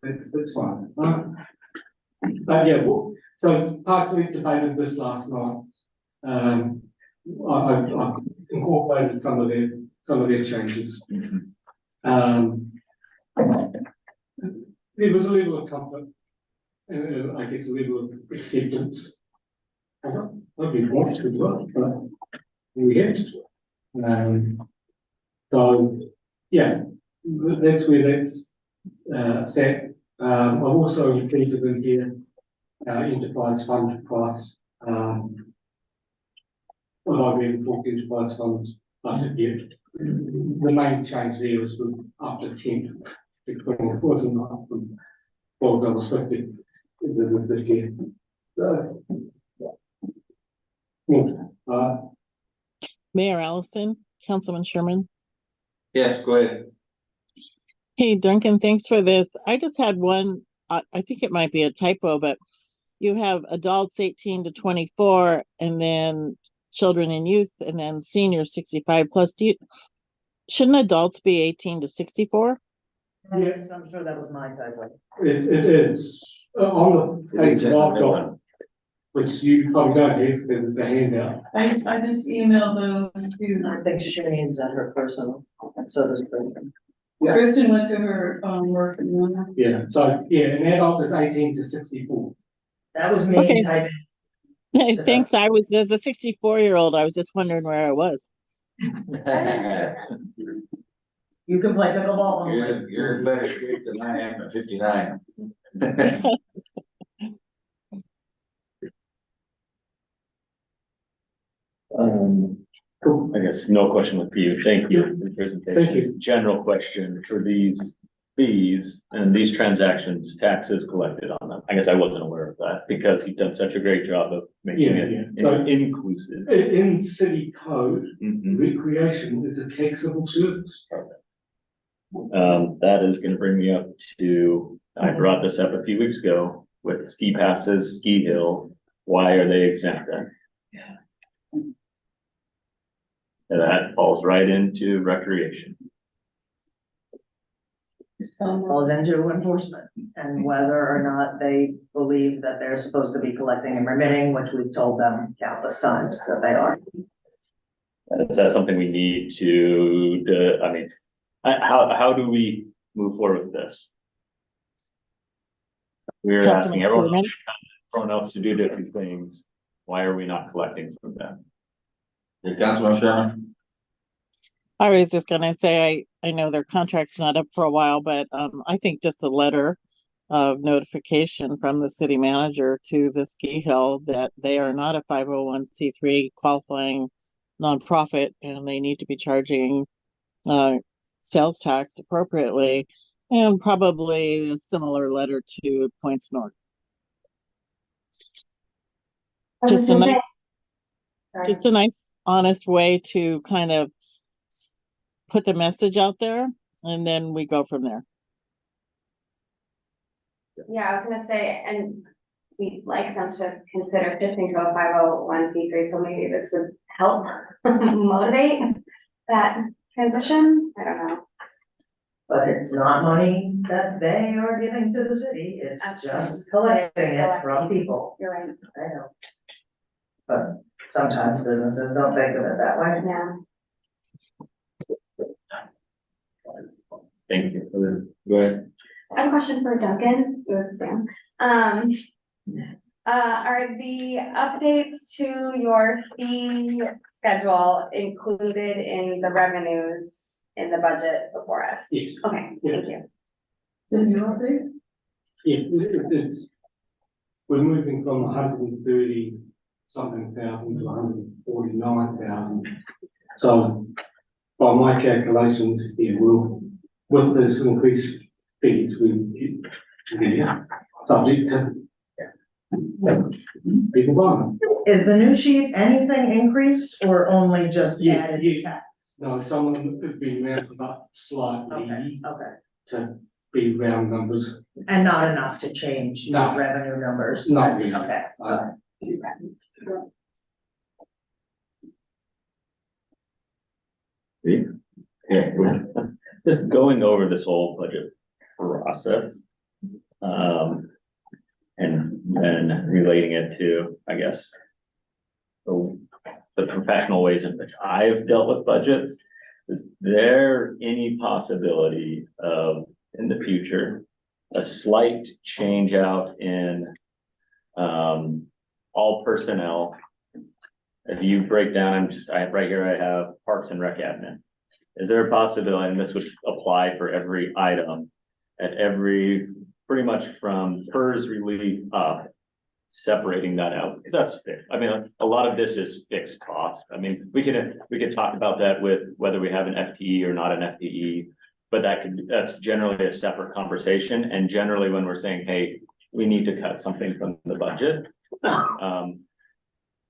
That's fine. But yeah, well, so Parks we debated this last night. I've incorporated some of their changes. There was a level of comfort, I guess a level of acceptance. I'd be wanted to do it, but we have to do it. So yeah, that's where that's set. I've also included in here enterprise fund price. Well, I've been talking enterprise fund budget yet. The main change there was from up to 10, it wasn't up from $12.50 this year. So, yeah. Mayor Allison, Councilman Sherman. Yes, go ahead. Hey, Duncan, thanks for this. I just had one, I think it might be a typo, but you have adults 18 to 24 and then children and youth and then seniors 65 plus. Shouldn't adults be 18 to 64? Yes, I'm sure that was my typo. It is on the page that I've got, which you probably don't have because it's a handout. I just emailed those to, I think Shane's at her personal, and so does Kristen. Yeah. Kristen went to her, work and Yeah, so yeah, an adult is 18 to 64. That was me Okay. typing. Thanks. I was, as a 64-year-old, I was just wondering where I was. You can play pickleball. You're in better shape than I am at 59. I guess no question with you. Thank you for the presentation. Thank you. General question for these fees and these transactions, taxes collected on them. I guess I wasn't aware of that because you've done such a great job of making it So inclusive. in city code, Mhm. recreation is a taxable service. That is gonna bring me up to, I brought this up a few weeks ago with ski passes, ski hill. Why are they exempt then? Yeah. And that falls right into recreation. Falls into enforcement and whether or not they believe that they're supposed to be collecting and remitting, which we've told them countless times that they are. Is that something we need to, I mean, how do we move forward with this? We're asking everyone else to do different things. Why are we not collecting from them? Councilman Sherman? I was just gonna say, I know their contract's not up for a while, but I think just a letter of notification from the city manager to the ski hill that they are not a 501c3 qualifying nonprofit and they need to be charging sales tax appropriately, and probably a similar letter to Points North. Just a nice, honest way to kind of put the message out there, and then we go from there. Yeah, I was gonna say, and we'd like them to consider shifting to a 501c3, so maybe this would help motivate that transition. I don't know. But it's not money that they are giving to the city, it's just collecting it from people. You're right. I know. But sometimes businesses don't think of it that way. Yeah. Thank you. Go ahead. I have a question for Duncan, or Sam. Are the updates to your fee schedule included in the revenues in the budget before us? Yes. Okay, thank you. The new update? It's, we're moving from 130 something thousand to 149,000. So by my calculations, it will, with this increased fees, we subject to people buying. Is the new sheet anything increased or only just Yeah, added the yeah. tax? No, some of them could be rounded up slightly Okay, to be round numbers. and not enough to change the No. revenue numbers? Not really. Okay. Yeah, we're just going over this whole budget process. And then relating it to, I guess, the professional ways in which I've dealt with budgets. Is there any possibility of, in the future, a slight change out in all personnel? If you break down, right here, I have Parks and Rec admin. Is there a possibility, and this would apply for every item, at every, pretty much from PERS relief up, separating that out, because that's fixed. I mean, a lot of this is fixed cost. I mean, we could talk about that with whether we have an FTE or not an FTE, but that's generally a separate conversation. And generally when we're saying, hey, we need to cut something from the budget, the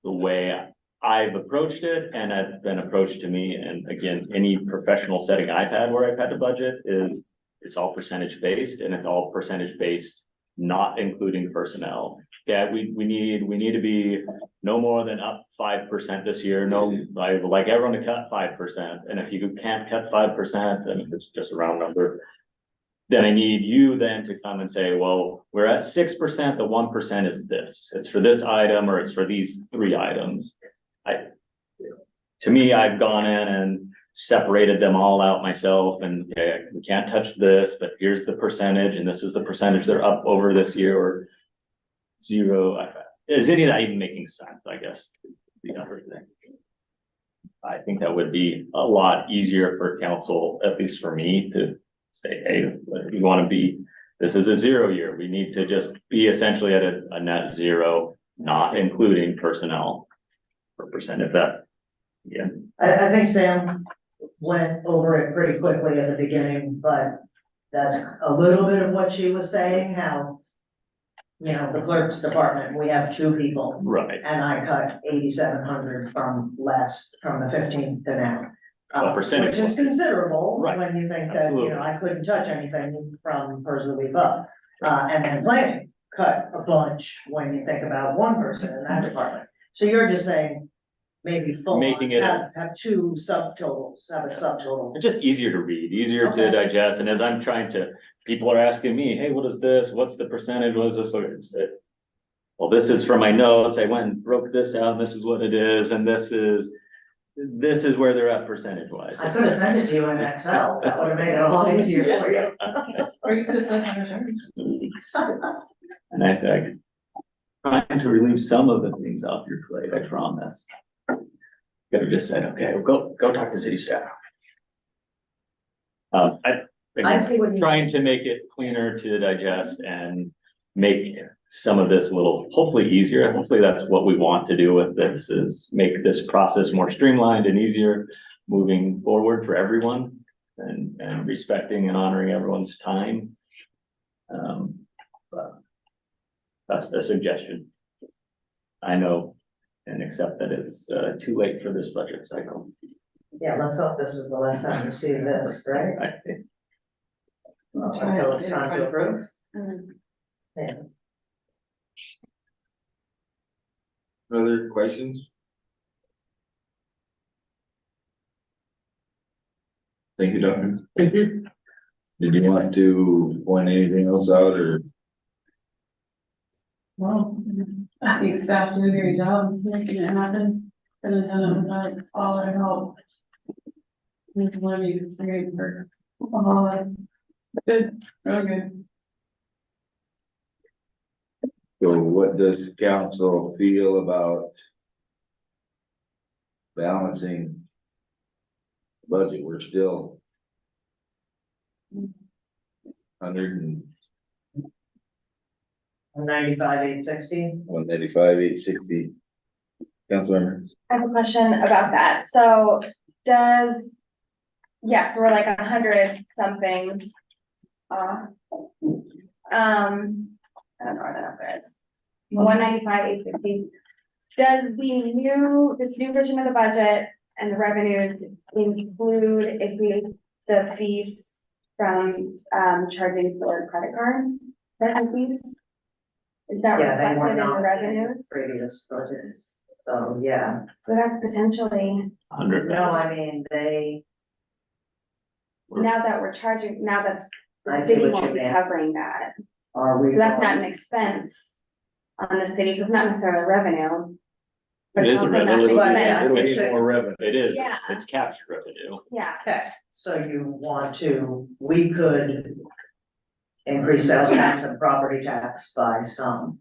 way I've approached it, and it's been approached to me, and again, any professional setting I've had where I've had to budget is it's all percentage based, and it's all percentage based, not including personnel. Yeah, we need to be no more than up 5% this year. No, I would like everyone to cut 5%. And if you can't cut 5%, then it's just a round number. Then I need you then to come and say, well, we're at 6%, the 1% is this. It's for this item, or it's for these 3 items. To me, I've gone in and separated them all out myself, and okay, we can't touch this, but here's the percentage, and this is the percentage they're up over this year, or 0. Is any of that even making sense? I guess the other thing. I think that would be a lot easier for council, at least for me, to say, hey, we want to be, this is a 0 year. We need to just be essentially at a net 0, not including personnel for percent of that. Yeah. I think Sam went over it pretty quickly at the beginning, but that's a little bit of what she was saying, how, you know, the clerk's department, we have 2 people. Right. And I cut 8,700 from the 15th to now. Percentage Which is considerable. Right. When you think that, Absolutely. you know, I couldn't touch anything from PERS relief up. And then planning cut a bunch when you think about 1 person in that department. So you're just saying, maybe Making it have 2 subtotals, have a subtotal. It's just easier to read, easier to Okay. digest, and as I'm trying to, people are asking me, hey, what is this? What's the percentage? What is this? Well, this is from my notes. I went and broke this out, and this is what it is, and this is where they're at percentage wise. I could have sent it to you in Excel, that would have made it a lot easier for you. Or you could have said hundred. And I think trying to relieve some of the things off your plate, I promise. Could have just said, okay, well, go talk to city staff. I see what you. Trying to make it cleaner to digest and make some of this a little, hopefully easier. Hopefully that's what we want to do with this, is make this process more streamlined and easier moving forward for everyone, and respecting and honoring everyone's time. But that's a suggestion. I know and accept that it's too late for this budget cycle. Yeah, let's hope this is the last time you see this, right? I think. Until it's time to approve. Yeah. Other questions? Thank you, Doctor. Thank you. Did you want to point anything else out, or? Well, I think staff did a great job making it happen. Could have done it without all our help. It's learning great for all of us. Good, really good. So what does council feel about balancing budget? We're still 95,860. 185,860. Councilmember, I have a question about that. So does, yes, we're like 100 something. I don't know where the number is. 195,850. Does this new version of the budget and the revenues include the fees from charging for credit cards? The fees? Is that Yeah, they were reflected in the not in revenues? previous budgets, so, yeah. So that's potentially, 100. No, I mean, now that we're charging, now that I the see city what won't you be mean. covering that. are we? So that's not an expense on the city, so it's not necessarily revenue. But It it's is a also not an revenue. But expense. it'll be more revenue. It is, Yeah. it's captured revenue. Yeah, Okay, so we could increase sales tax and property tax by some.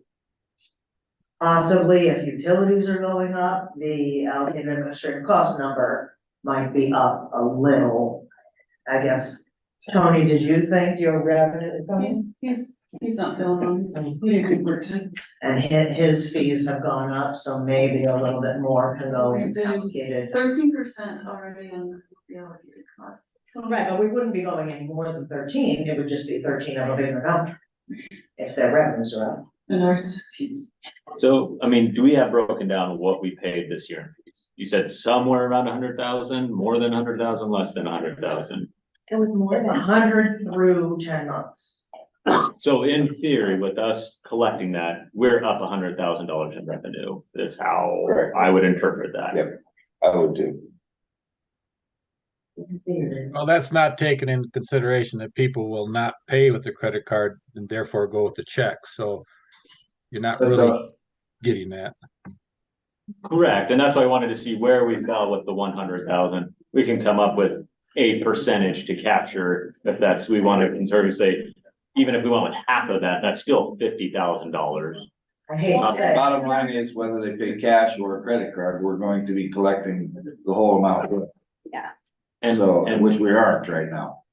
Possibly if utilities are going up, the allocated administrative cost number might be up a little. I guess, Tony, did you think your revenue? He's not feeling on, he did good work today. And his fees have gone up, so maybe a little bit more can go We did. allocated. 13% already on the allocated cost. Right, but we wouldn't be going any more than 13, it would just be 13 of a bigger number. If their revenues are up. And ours, fees. So, I mean, do we have broken down what we paid this year in fees? You said somewhere around 100,000, more than 100,000, less than 100,000. it was more than. 100 through 10 months. So in theory, with us collecting that, we're up $100,000 in revenue, is how Correct. I would interpret that. Yep. I would too. Well, that's not taken into consideration that people will not pay with the credit card and therefore go with the check, so you're not But really getting that. Correct, and that's why I wanted to see where we fell with the 100,000. We can come up with a percentage to capture, if that's, we want to conservatively say, even if we went with half of that, that's still $50,000. I hate to say. Bottom line is whether they pay cash or a credit card, we're going to be collecting the whole amount. And So, and which we aren't right now.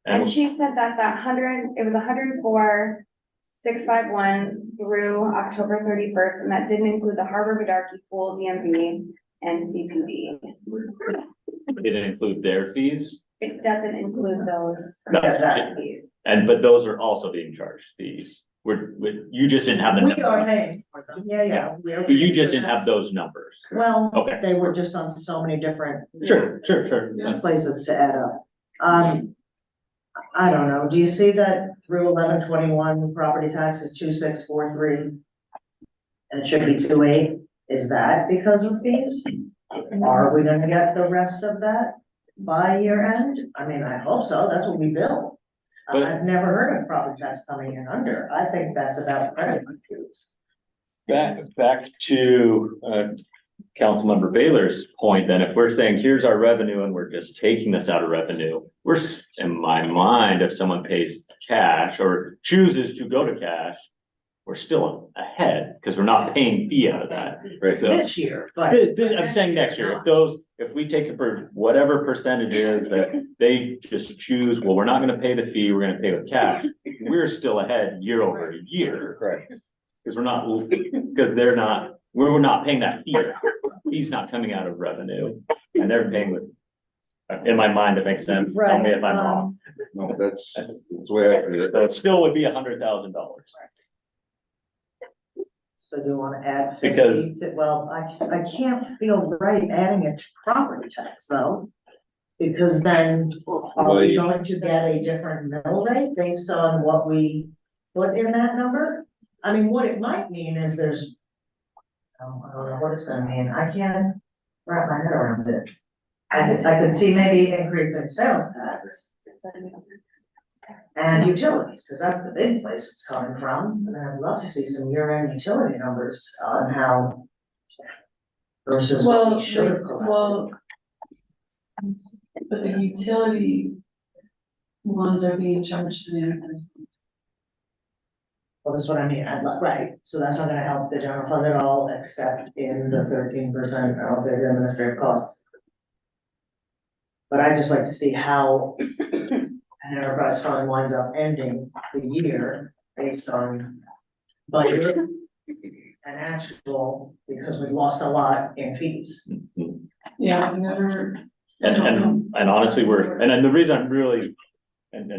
And she said that it was 104,651 through October 31st, and that didn't include the Harbor Vidarki Pool, DMV, and CPD. didn't include their fees, It doesn't include those. No. fees. but those are also being charged fees. You just didn't have the We are numbers. paying for them, yeah. we are But you paying just for didn't them. have those numbers. Well, Okay. they were just on so many different Sure. places to add up. I don't know, do you see that through 11/21, property tax is 2,643? And it should be 2,8, is that because of fees? Are we gonna get the rest of that by year end? I mean, I hope so, that's what we bill. But- I've never heard of property tax coming in under, I think that's about credit fees. Back to Councilmember Baylor's point, then if we're saying, here's our revenue and we're just taking this out of revenue, in my mind, if someone pays cash or chooses to go to cash, we're still ahead because we're not paying fee out of that. Right. So This year, but. I'm saying next year, if we take it for whatever percentage is that they just choose, well, we're not gonna pay the fee, we're gonna pay with cash, we're still ahead year over year. Correct. Because we're not paying that fee. Fee's not coming out of revenue and they're paying with. In my mind, it makes sense. Tell me if I'm wrong. No, that's the way I read it. So it still would be $100,000. So do you wanna add 50 Because- to, well, I can't feel right adding it to property tax though. Because then are we going to get a different mill rate based on what we put in that number? I mean, what it might mean is I don't know what it's gonna mean, I can't wrap my head around it. I could see maybe increasing sales tax and utilities, cause that's the big place it's coming from, and I'd love to see some year-end utility numbers on how versus what we should have collected. But the utility ones are being charged to the enterprise. Well, that's what I mean, right, so that's not gonna help the general fund at all, except in the 13% of the administrative costs. But I just like to see how an enterprise fund winds up ending the year based on budget and actual, because we've lost a lot in fees. Yeah, I've never. And honestly, and then the reason I'm really, and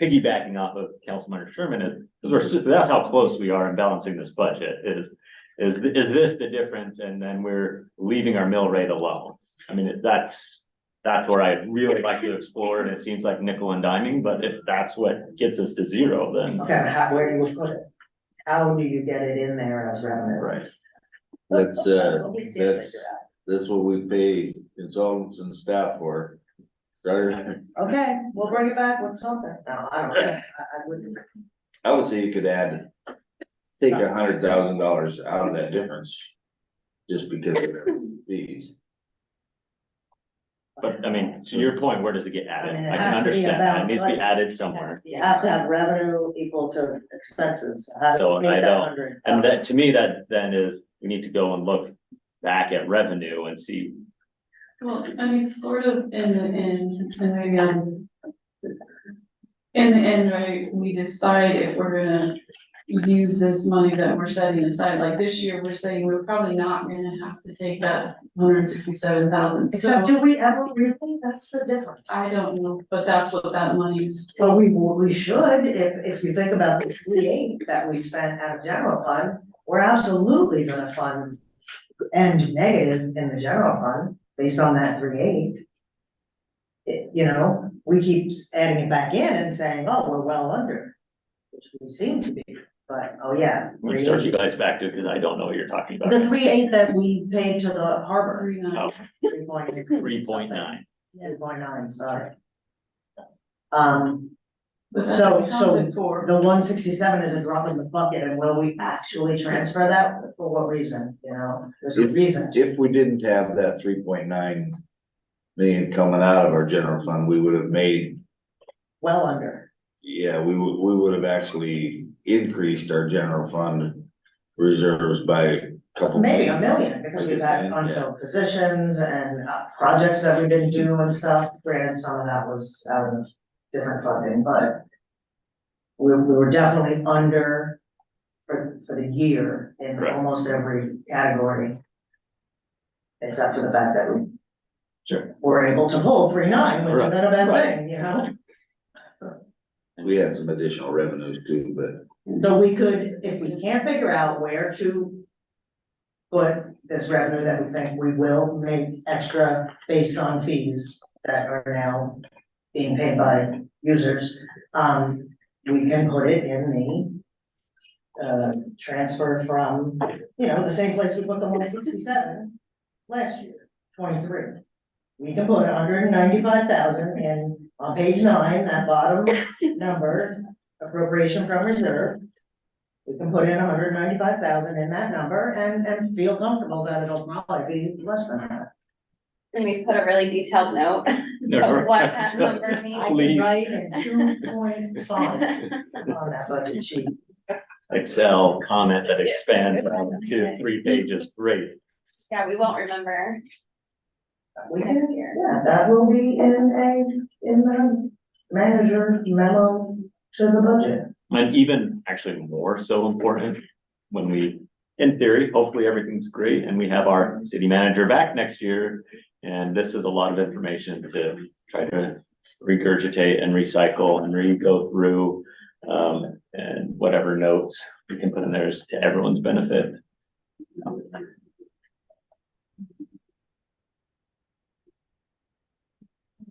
piggybacking off of Councilmember Sherman is, because that's how close we are in balancing this budget, is this the difference, and then we're leaving our mill rate alone? I mean, that's where I really like to explore, and it seems like nickel and diming, but if that's what gets us to zero, then. Okay, where do you put it? How do you get it in there as revenue? Right. That's what we pay consultants and staff for. Right? Okay, we'll bring it back with something. No, I don't know. I wouldn't. I would say you could take $100,000 out of that difference. Just because of their fees. But I mean, to your point, where does it get added? I mean, it I can has to be a understand that, it balance, needs to be like- added somewhere. You have to have revenue equal to expenses. How do So you make I that don't- 100? And that, to me, that then is, we need to go and look back at revenue and see. Well, I mean, sort of in the end, and maybe in the end, right, we decide if we're gonna use this money that we're setting aside, like this year, we're saying we're probably not gonna have to take that 167,000, Except, so do we ever really? That's the difference. I don't know, but that's what that money's. Well, we should, if you think about the 3.8 that we spent out of general fund, we're absolutely gonna fund end negative in the general fund based on that 3.8. You know, we keep adding it back in and saying, oh, we're well under, which we seem to be, but, oh yeah. Let's start you guys back to, because I don't know what you're talking about. The 3.8 that we paid to the harbor. Oh, 3.9. 3.9. 3.9, sorry. But that's So accounted for. the 167 is a drop in the bucket, and will we actually transfer that? For what reason, you know, there's a reason. If we didn't have that 3.9 million coming out of our general fund, we would have made, Well under. yeah, we would have actually increased our general fund reserves by a couple. Maybe $1 million, because we've had Yeah. unfilled positions and projects that we didn't do and stuff. Granted, some of that was out of different funding, but we were definitely under for the year in Correct. almost every category. Except for the fact that we Sure. were able to pull 3.9, which Right. is not a bad Right. thing, you know? We had some additional revenues too, but So we could, if we can't figure out where to put this revenue that we think we will make extra based on fees that are now being paid by users, we can put it in the transfer from, you know, the same place we put the 167 last year, 23. We can put 195,000 in, on page 9, that bottom number, appropriation from reserve. We can put in 195,000 in that number and feel comfortable that it'll probably be less than that. Can we put a really detailed note No, of what that number I means? can Please. write in 2-point font on that budget sheet. Excel comment that expands out to 3 pages, great. Yeah, we won't remember We next can, year. yeah, that will be in the manager memo to the budget. And even actually more so important when we, in theory, hopefully everything's great and we have our city manager back next year. And this is a lot of information to try to regurgitate and recycle and go through. And whatever notes we can put in there is to everyone's benefit.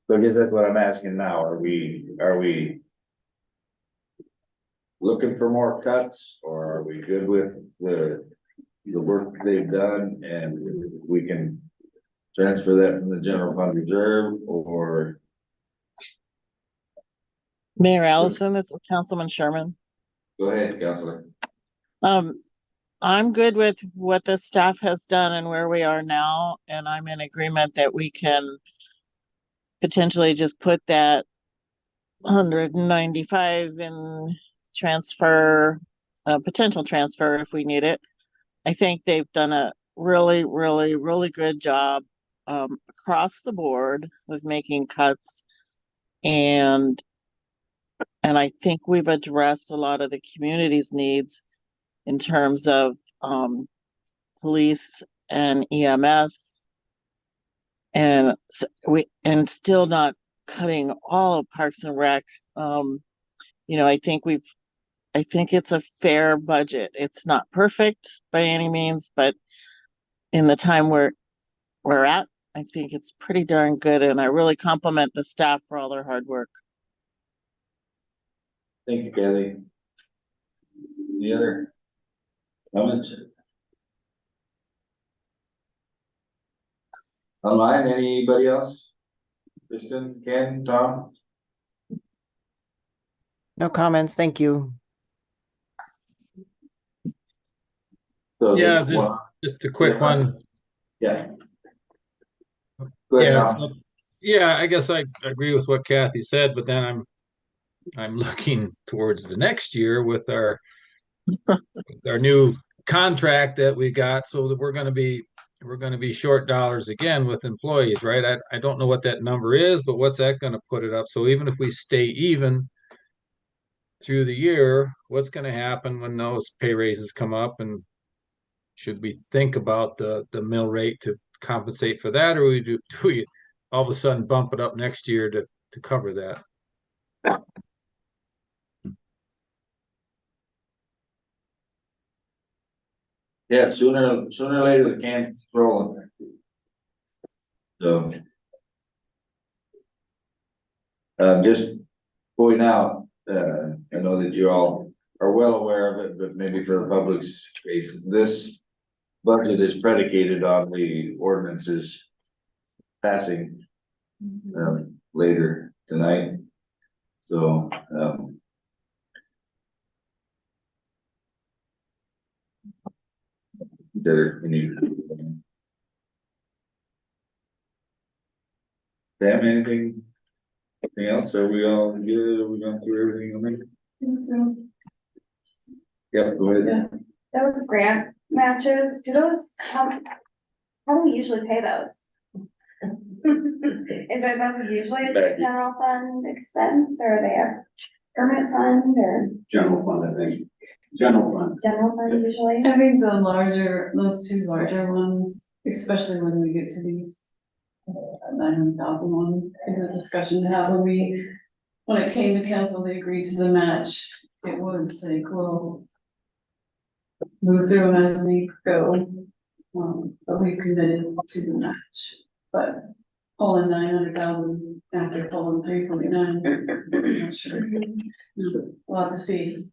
so I guess that's what I'm asking now. Are we looking for more cuts, or are we good with the work they've done and we can transfer that from the general fund reserve, or? Mayor Allison, this is Councilman Sherman. Go ahead, Counselor. I'm good with what the staff has done and where we are now, and I'm in agreement that we can potentially just put that 195 into transfer, potential transfer if we need it. I think they've done a really, really, really good job across the board with making cuts. And I think we've addressed a lot of the community's needs in terms of police and EMS. And and still not cutting all of Parks and Rec. I think it's a fair budget. It's not perfect by any means, but in the time we're at, I think it's pretty darn good, and I really compliment the staff for all their hard work. Thank you, Kathy. Any other comments? Online, anybody else? Kristen, Ken, Tom? No comments, thank you. So Yeah, this one, just a quick one. yeah. Go ahead, Yeah, Tom. yeah, I guess I agree with what Kathy said, but then I'm looking towards the next year with our new contract that we got, so that we're gonna be short dollars again with employees, right? I don't know what that number is, but what's that gonna put it up? So even if we stay even through the year, what's gonna happen when those pay raises come up, and should we think about the mill rate to compensate for that, or do we all of a sudden bump it up next year to cover that? Yeah, sooner or later the can's rolling. So. Just point out, I know that you all are well aware of it, but maybe for the public's case, this budget is predicated on the ordinances passing later tonight. So, consider we need. Sam, anything else? Are we all good? Are we gone through everything on there? So, Yeah, go ahead. yeah. Those grant matches, how do we usually pay those? Is it those usually a general fund expense, or are they a permanent fund, or General fund, I think. General fund. general fund usually? I think those two larger ones, especially when we get to these 900,000 one, is a discussion to have. When it came to council, they agreed to the match. It was like, we'll move through them as we go, but we committed to the match. But pulling 900,000 after pulling 349, I'm not sure. We'll have to see.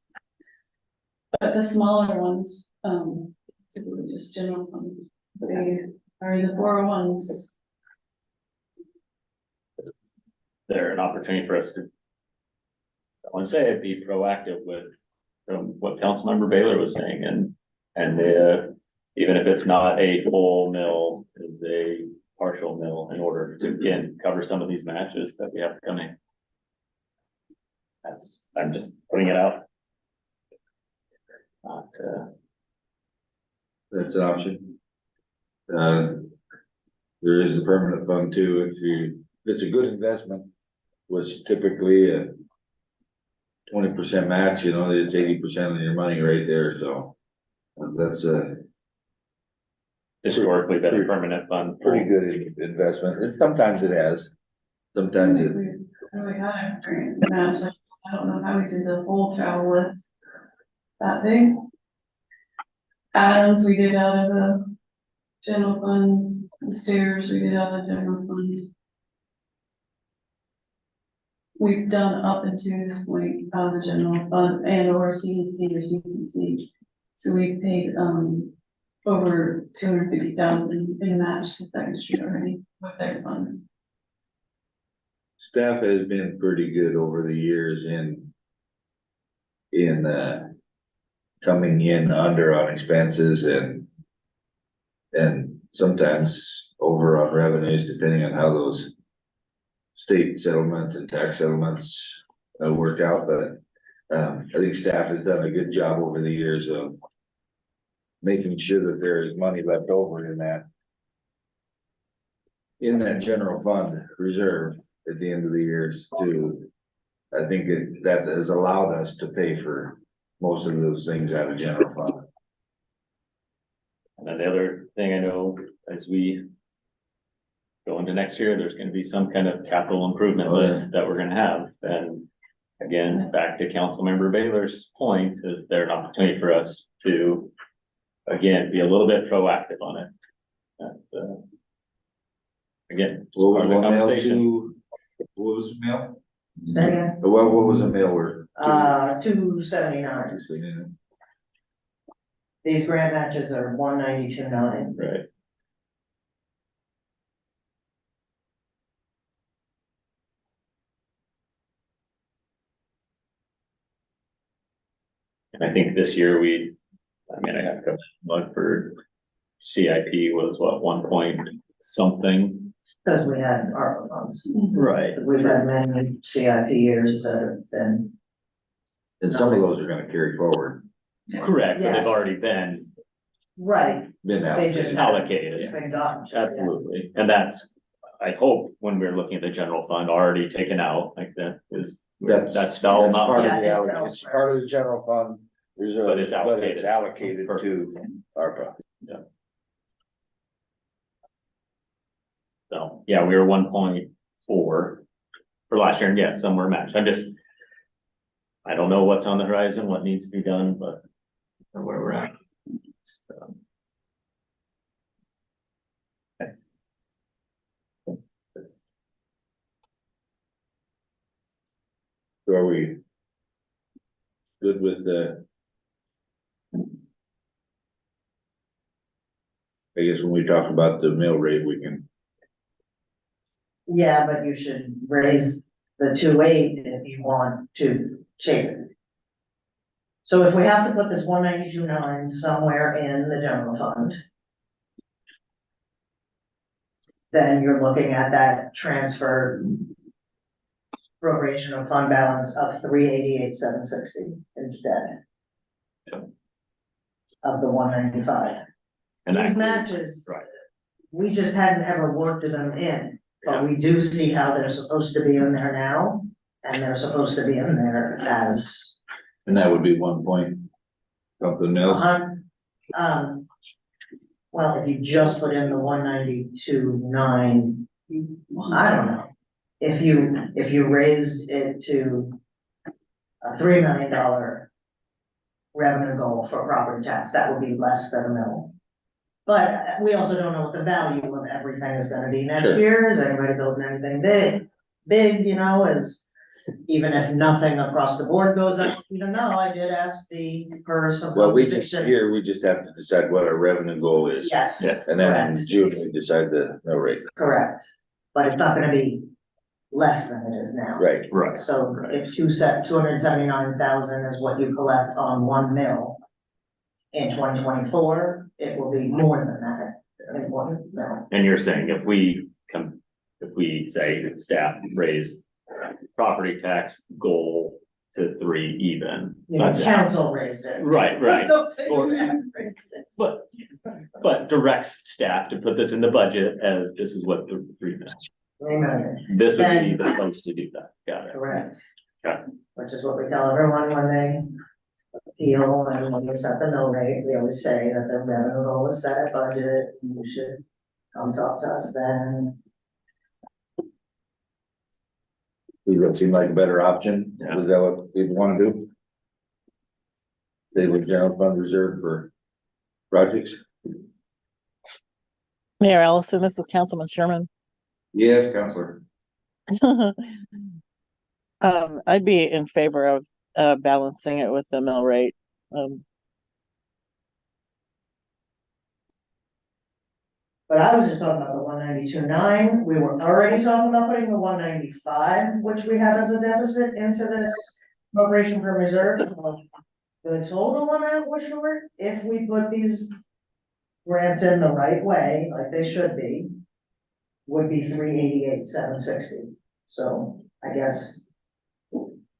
But the smaller ones, typically just general fund, they are the 401s. There an opportunity for us to, I want to say, be proactive with what Councilmember Baylor was saying, and even if it's not a full mill, is a partial mill in order to again cover some of these matches that we have coming. I'm just putting it out. Not, That's an option. There is a permanent fund too, if it's a good investment, which typically a 20% match, it's 80% of your money right there, so. That's a historically been a permanent fund. pretty good investment, sometimes it has, sometimes it. We really had a grant match. I don't know how we did the whole travel with that big. Adams, we did out of the general fund. The stairs, we did out of the general fund. We've done up until this point out of the general fund and or CDC or CTC. So we've paid over 250,000 in match to Second Street already with their funds. Staff has been pretty good over the years in coming in under on expenses and sometimes over on revenues, depending on how those state settlements and tax settlements work out, but I think staff has done a good job over the years of making sure that there is money left over in that general fund reserve at the end of the years too. I think that has allowed us to pay for most of those things out of general fund. And then the other thing I know, as we go into next year, there's gonna be some kind of capital improvement Oh, yeah. list that we're gonna have, and again, back to Councilmember Baylor's point, is there an opportunity for us to, again, be a little bit proactive on it? That's, again, just What part was of the one mail conversation. to, what was the mail? Say again? Well, what was the mail worth? 279. These grant matches are 192.9. Right. And I think this year I have to look for CIP was what, 1 point something? Because we had ARPA funds. Right. We've had many CIP years that have been. And some of those are gonna carry forward, Correct, but they've Yes. already been Right, been they just allocated. allocated. been gone. Absolutely, and that's, I hope, when we're looking at the general fund already taken out, like that is, that's all That's part not. of Yeah, the it's allocation, it's elsewhere. part of the general fund reserve, But it's allocated. allocated to ARPA. So, yeah, we were 1.4 for last year, and yes, some were matched, I don't know what's on the horizon, what needs to be done, but where we're at. So. Okay. So are we good with I guess when we talk about the mill rate, we can, Yeah, but you should raise the 2.8 if you want to shape it. So if we have to put this 192.9 somewhere in the general fund, then you're looking at that transfer appropriation of fund balance of 388,760 instead of the 195. And that These includes- matches, right. we just hadn't ever worked them in, Yeah. but we do see how they're supposed to be in there now, and they're supposed to be in there as and that would be 1 point something mil. Well, if you just put in the 192.9, I don't know. If you raised it to a $3 million revenue goal for property tax, that would be less than a mil. But we also don't know what the value of everything is gonna be next Sure. year. Is anybody building anything big, is, even if nothing across the board goes up, even though I did ask for some Well, we just, conversation. here, we just have to decide what our revenue goal is. Yes, Yes. And then in correct, June, we decide the mill rate. correct. But it's not gonna be less than it is now. Right. Right. So Right. if 279,000 is what you collect on 1 mil in 2024, it will be more than that in 1 mil. And you're saying if we say that staff raised property tax goal to 3 even. You know, that's- council raised it. Right, right. Don't say Or- that. But directs staff to put this in the budget as this is what the 3 minutes. Remember, This would be Then- the place to do that. Got it. correct. Okay. Which is what we tell everyone when they appeal and when we set the mill rate, we always say that the revenue goal is set at budget, and you should come talk to us then. Does that seem like a better option? Yeah. Is that what people wanna do? They would general fund reserve for projects? Mayor Allison, this is Councilman Sherman. Yes, Counselor. I'd be in favor of balancing it with the mill rate. But I was just talking about the 192.9, we were already talking about putting the 195, which we have as a deficit, into this appropriation for reserve. So the total amount was short, if we put these grants in the right way, like they should be, would be 388,760. So I guess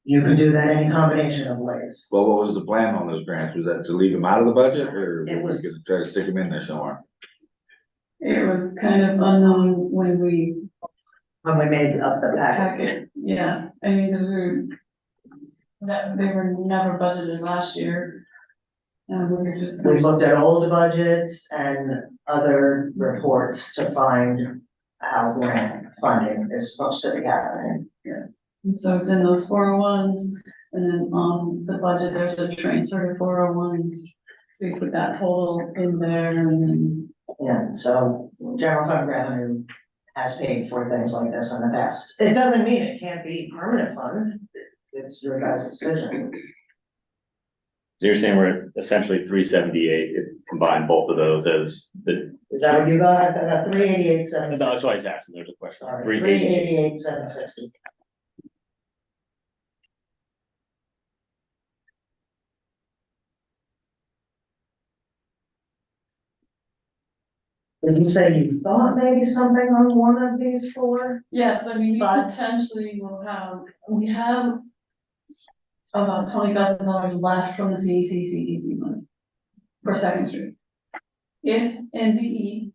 You can do that any combination of ways. Well, what was the plan on those grants? Was that to leave them out of the budget or It were we was- gonna try to stick them in there somewhere? It was kind of unknown when we When we made up the packet. packet, yeah, I mean, because they were never budgeted last year. And we were just. We looked at old budgets and other reports to find how grant funding is supposed to be happening. And so it's in those 401s, and then on the budget, there's a transfer to 401s. So we put that total in there and then, Yeah, so general fund revenue has paid for things like this in the past. It doesn't mean it can't be permanent fund. It's your guys' decision. So you're saying we're essentially 378, combine both of those as the. Is that what you got? I got 388, No, that's why I was asking, there's a question. 388, 760. Did you say you thought maybe something on one of these four? yes, I mean, we But- potentially will have, we have about $20,000 left from the CDC money for Second Street. If NVE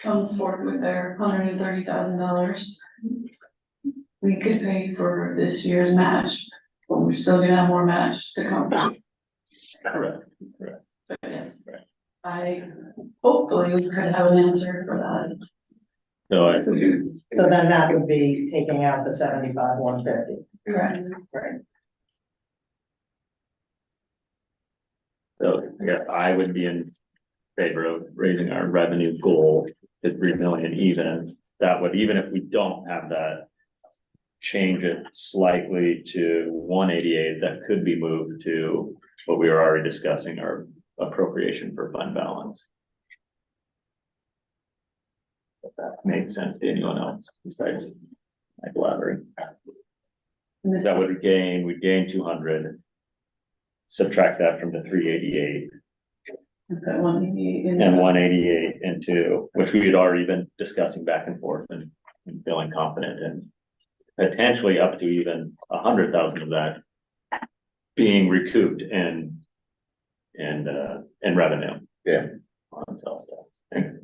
comes forth with their $130,000, we could pay for this year's match, but we're still gonna have more match to come. Correct. But yes, hopefully we could have an answer for that. So I, So then that would be taking out the 75, 150. Correct. Right. so, yeah, I would be in favor of raising our revenue goal to 3 million even. That would, even if we don't have that, change it slightly to 188, that could be moved to what we were already discussing, our appropriation for fund balance. If that makes sense to anyone else besides Mike Lavery. That would gain, we'd gain 200. Subtract that from the 388 That 188 in and 188 into, which we had already been discussing back and forth and feeling confident in. Potentially up to even 100,000 of that being recouped in revenue. Yeah. On sales tax.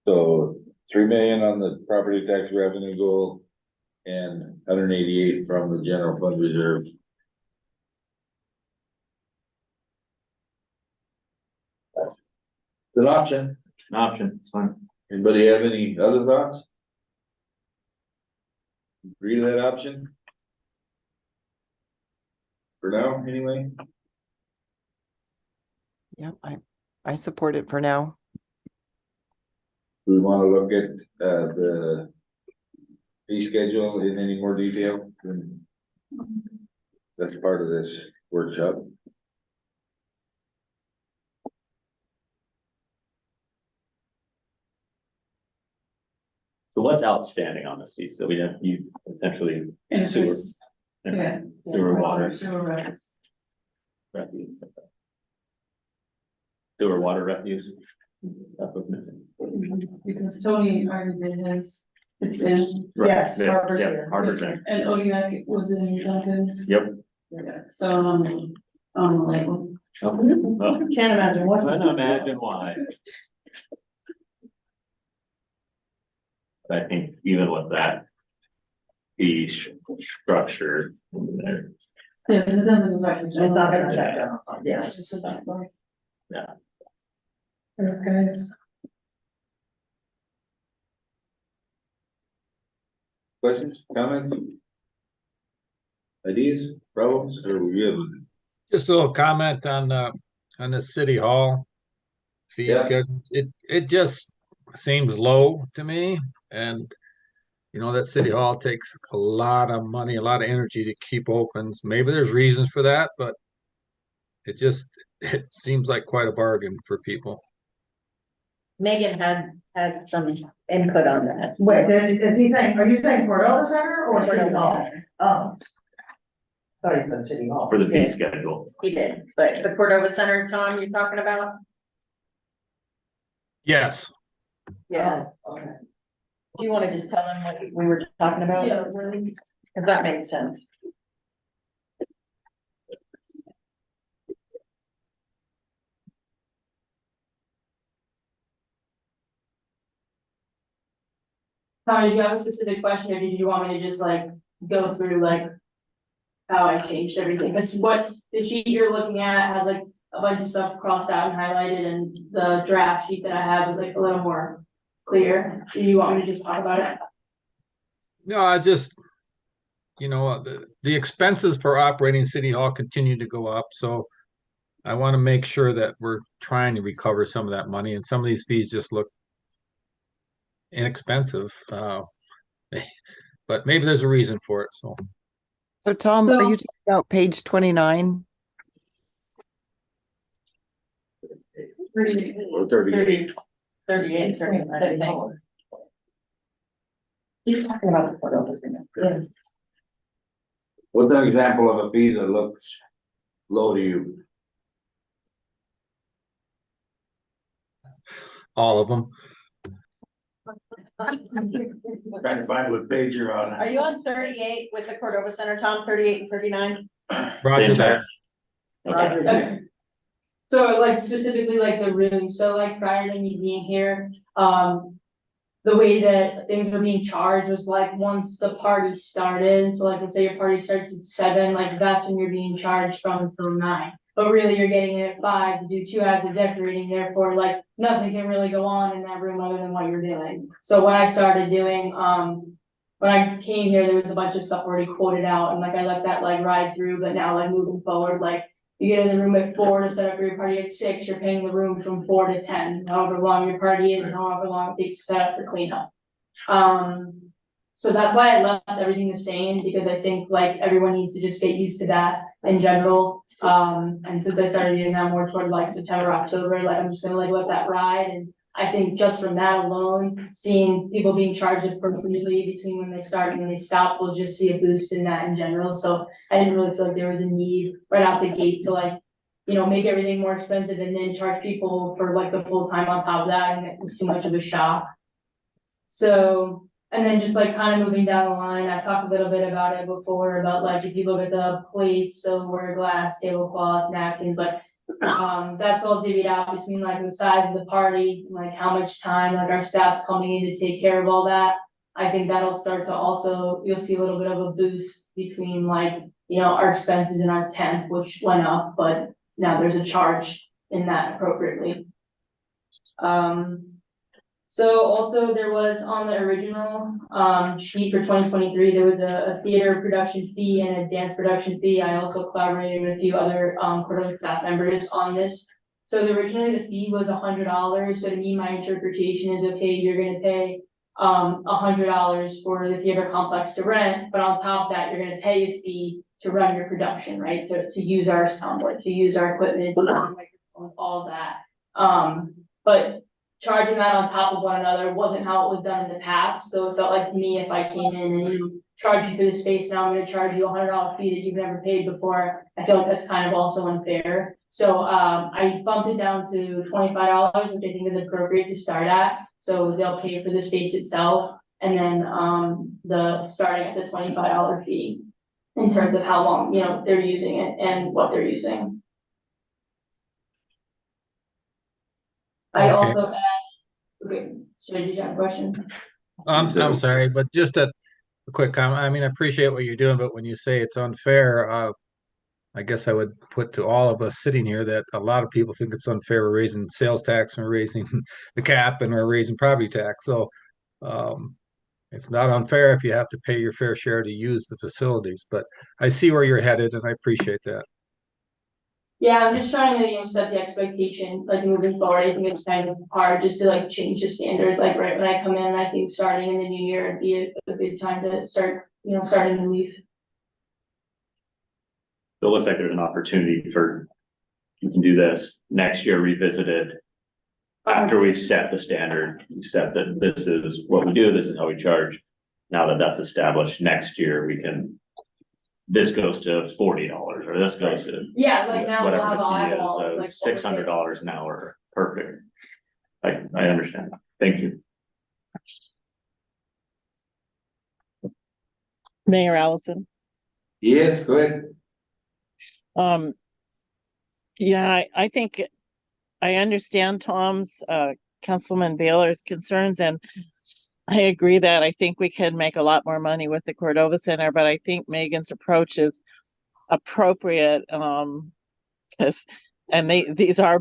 So 3 million on the property tax revenue goal and 188 from the general fund reserve. It's an option. An option, it's fine. Anybody have any other thoughts? Agree to that option? For now, anyway? Yep, I support it for now. Do we wanna look at, the fee schedule in any more detail? That's part of this workshop. So what's outstanding on this piece? So we have, you essentially Interface. Okay. Yeah. Sewer, water. Sewer records. refuse. Sewer water refuse. That's what's missing. Because Tony already did his, it's in, Right, Yes, yeah, Harper's yeah, here. Harper's in. and Odiak was in Duncan's. Yep. Yeah, so, on the label. Well, Can't imagine what. I don't imagine why. I think even with that fee structure in there, Yeah, but it doesn't look like. It's not gonna affect general fund, Yeah, yes. it's just a back bar. Yeah. Those guys. Questions, comments? Ideas, problems, or we have? Just a little comment on the city hall fee Yeah. schedule. It just seems low to me, and you know that city hall takes a lot of money, a lot of energy to keep open. Maybe there's reasons for that, but it seems like quite a bargain for people. Megan had some input on that. Wait, is he saying, are you saying Cordova Center or City Cordova Hall? Center. Oh. Thought you said City Hall. for the fee Yeah. schedule. He did, but the Cordova Center, Tom, you're talking about? Yes, Yeah. Oh, okay. Do you want to just tell them what we were talking about? Yeah, if that made sense. Tom, did you have a specific question, or did you want me to just like go through like how I changed everything? Because what the sheet you're looking at has like a bunch of stuff crossed out and highlighted, and the draft sheet that I have is like a little more clear. Do you want me to just talk about it? No, I just, the expenses for operating City Hall continue to go up, so I want to make sure that we're trying to recover some of that money, and some of these fees just look inexpensive. But maybe there's a reason for it, so. So Tom, So- are you talking about page 29? Or 38. 38, 39, I think. He's talking about the Cordova Center. Yeah. What's an example of a fee that looks low to you? All of them. Trying to find what page you're on. Are you on 38 with the Cordova Center, Tom, 38 and 39? Roger that. Roger. Okay. So like specifically like the room, so like prior to me being here, the way that things were being charged was like once the party started, so like let's say your party starts at 7, like that's when you're being charged from until 9. But really you're getting it at 5 to do 2 hours of decorating, therefore like nothing can really go on in that room other than what you're doing. So what I started doing, when I came here, there was a bunch of stuff already quoted out, and like I let that like ride through, but now like moving forward, like you get in the room at 4 to set up your party at 6, you're paying the room from 4 to 10, however long your party is and however long it takes to set up for cleanup. So that's why I left everything the same, because I think like everyone needs to just get used to that in general. And since I started doing that more toward like September, October, like I'm just gonna like let that ride. And I think just from that alone, seeing people being charged appropriately between when they start and when they stop, we'll just see a boost in that in general. So I didn't really feel like there was a need right out the gate to like, make everything more expensive and then charge people for like the full time on top of that, and it was too much of a shock. So, and then just like kind of moving down the line, I talked a little bit about it before, about like if you look at the plates, silverware, glass, tablecloth, napkins, like that's all divvied out between like the size of the party, like how much time like our staff's coming in to take care of all that. I think that'll start to also, you'll see a little bit of a boost between like, our expenses and our temp, which went up, but now there's a charge in that appropriately. So also there was on the original sheet for 2023, there was a theater production fee and a dance production fee. I also collaborated with a few other Cordova staff members on this. So originally the fee was $100. So to me, my interpretation is, okay, you're gonna pay $100 for the theater complex to rent, but on top of that, you're gonna pay a fee to run your production, right? To use our soundboard, to use our equipment, to use our microphones, all of that. But charging that on top of one another wasn't how it was done in the past, so it felt like to me, if I came in and charge you for the space, now I'm gonna charge you $100 fee that you've never paid before, I feel like that's kind of also unfair. So, I bumped it down to $25, which I think is appropriate to start at, so they'll pay for the space itself, and then, starting at the $25 fee in terms of how long, they're using it and what they're using. I Okay. also okay, should I do you have a question? I'm sorry, but just a quick comment. I mean, I appreciate what you're doing, but when you say it's unfair, I guess I would put to all of us sitting here that a lot of people think it's unfair. We're raising sales tax and we're raising the cap and we're raising property tax. So it's not unfair if you have to pay your fair share to use the facilities, but I see where you're headed and I appreciate that. Yeah, I'm just trying to, set the expectation, like moving forward. I think it's kind of hard just to like change the standard, like right when I come in, I think starting in the new year would be a good time to start, starting to leave. So it looks like there's an opportunity for, you can do this next year, revisited. After we've set the standard, we set that this is what we do, this is how we charge. Now that that's established, next year we can, this goes to $40 or this goes to. Yeah, like now we'll have all, whatever the like fee is, $600 an hour, perfect. I understand, thank you. Mayor Allison. Yes, go ahead. Um, yeah, I think I understand Tom's, Councilman Baylor's concerns, and I agree that I think we can make a lot more money with the Cordova Center, but I think Megan's approach is appropriate, because, and these are,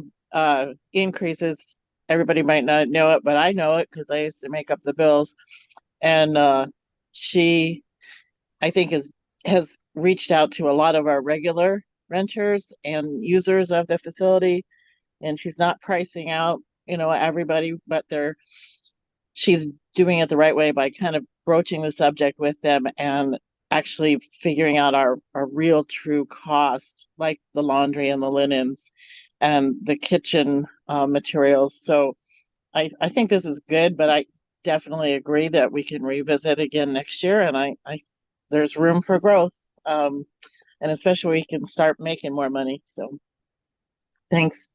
increases. Everybody might not know it, but I know it because I used to make up the bills. And, she, I think has reached out to a lot of our regular renters and users of the facility. And she's not pricing out, everybody, but she's doing it the right way by kind of broaching the subject with them and actually figuring out our real true cost, like the laundry and the linens and the kitchen materials. So I think this is good, but I definitely agree that we can revisit again next year. And I there's room for growth. And especially we can start making more money. So thanks.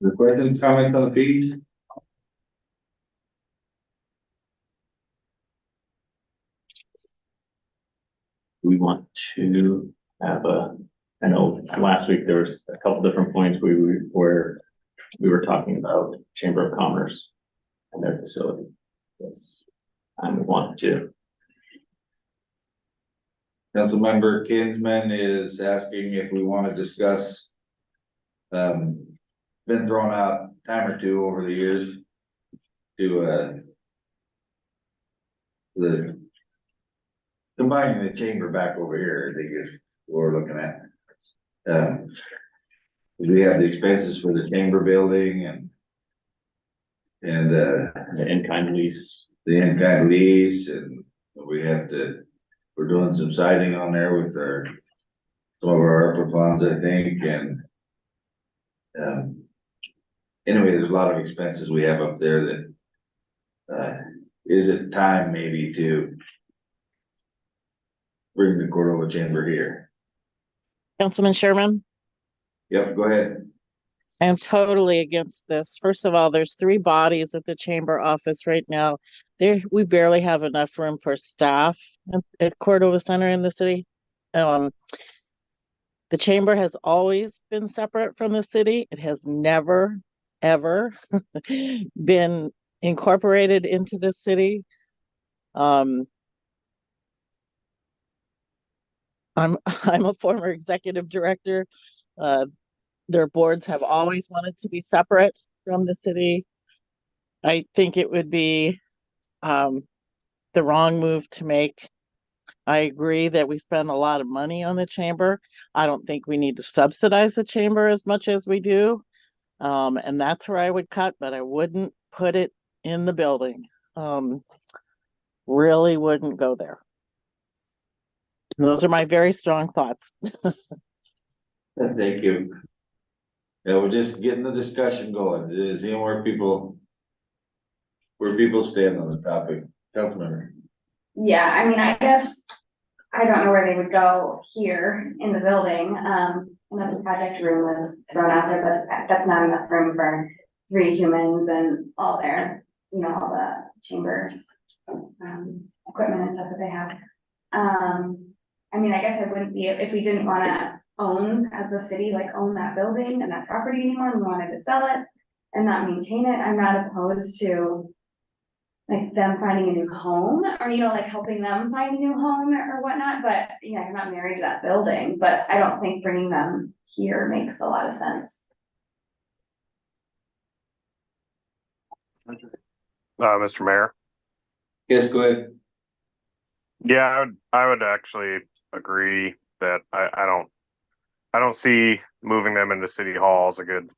The questions, comments on the fees? We want to have I know last week there was a couple different points where we were talking about Chamber of Commerce and their facility. Yes, I want to. Councilmember Kinsman is asking if we want to discuss. Been thrown out time or two over the years to the combining the chamber back over here, I think is what we're looking at. We have the expenses for the chamber building and The in-kind lease. the in-kind lease, and we're doing some siding on there with some of our ARPA funds, I think, and anyway, there's a lot of expenses we have up there that is it time maybe to bring the Cordova Chamber here? Councilman Sherman? Yep, go ahead. I am totally against this. First of all, there's 3 bodies at the chamber office right now. We barely have enough room for staff at Cordova Center in the city. The chamber has always been separate from the city. It has never, ever been incorporated into the city. I'm I'm a former executive director. Their boards have always wanted to be separate from the city. I think it would be the wrong move to make. I agree that we spend a lot of money on the chamber. I don't think we need to subsidize the chamber as much as we do. And that's where I would cut, but I wouldn't put it in the building. Really wouldn't go there. Those are my very strong thoughts. Thank you. Yeah, we're just getting the discussion going, seeing where people stand on the topic. Councilmember. Yeah, I mean, I guess I don't know where they would go here in the building. Another project room was thrown out there, but that's not enough room for 3 humans and all their, all the chamber equipment and stuff that they have. I mean, I guess I wouldn't be, if we didn't wanna own, as the city, like own that building and that property anymore, and we wanted to sell it and not maintain it, I'm not opposed to like them finding a new home, or like helping them find a new home or whatnot, but you're not married to that building, but I don't think bringing them here makes a lot of sense. Mr. Mayor. Yes, go ahead. Yeah, I would actually agree that I don't see moving them into City Hall as a good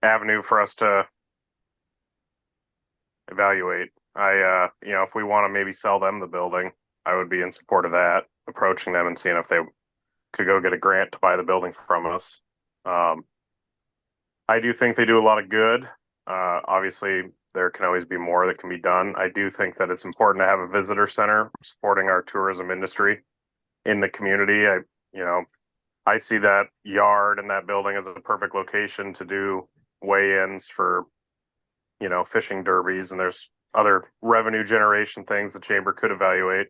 avenue for us to evaluate. If we want to maybe sell them the building, I would be in support of that, approaching them and seeing if they could go get a grant to buy the building from us. I do think they do a lot of good. Obviously, there can always be more that can be done. I do think that it's important to have a visitor center supporting our tourism industry in the community. I see that yard and that building as a perfect location to do weigh-ins for, you know, fishing derbies, and there's other revenue generation things the chamber could evaluate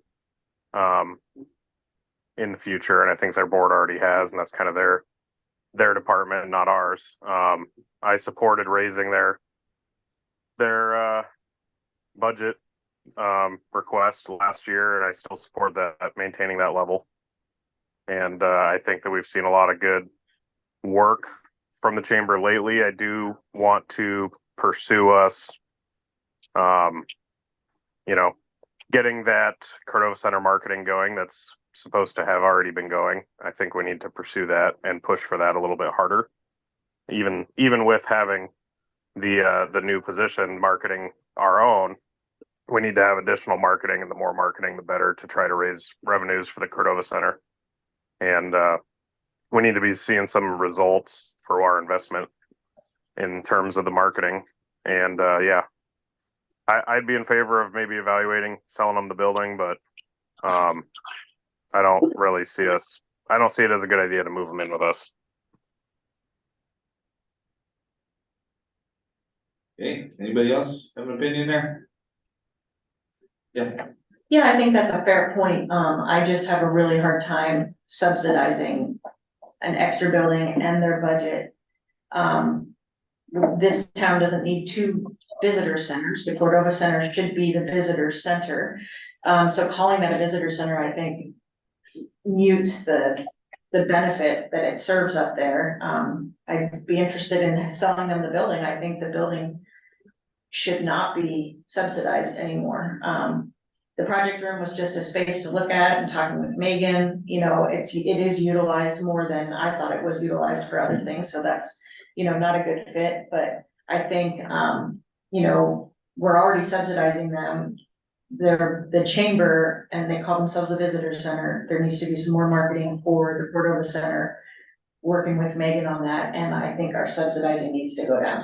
in the future. And I think their board already has, and that's kind of their department, not ours. I supported raising their budget request last year, and I still support that, maintaining that level. And I think that we've seen a lot of good work from the chamber lately. I do want to pursue us, you know, getting that Cordova Center marketing going. That's supposed to have already been going. I think we need to pursue that and push for that a little bit harder. Even with having the new position marketing our own, we need to have additional marketing, and the more marketing, the better, to try to raise revenues for the Cordova Center. And we need to be seeing some results for our investment in terms of the marketing. And yeah, I'd be in favor of maybe evaluating selling them the building, but I don't really see us. I don't see it as a good idea to move them in with us. Okay, anybody else have an opinion there? Yeah. Yeah, I think that's a fair point. I just have a really hard time subsidizing an extra building and their budget. This town doesn't need two visitor centers. The Cordova Center should be the visitor center. So calling that a visitor center, I think, mutes the benefit that it serves up there. I'd be interested in selling them the building. I think the building should not be subsidized anymore. The project room was just a space to look at, and talking with Megan, you know, it is utilized more than I thought it was utilized for other things. So that's, you know, not a good fit, but I think, you know, we're already subsidizing them. They're the chamber, and they call themselves a visitor center. There needs to be some more marketing for the Cordova Center, working with Megan on that. And I think our subsidizing needs to go down.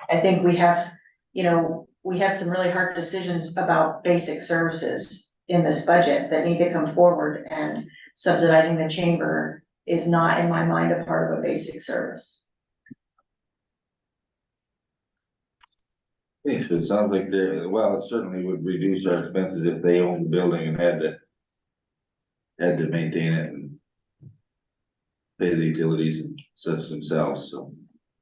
I think we have, you know, we have some really hard decisions about basic services in this budget that need to come forward, and subsidizing the chamber is not, in my mind, a part of a basic service. Okay, so it sounds like well, it certainly would reduce our expenses if they owned the building and had to maintain it and pay the utilities and such themselves. So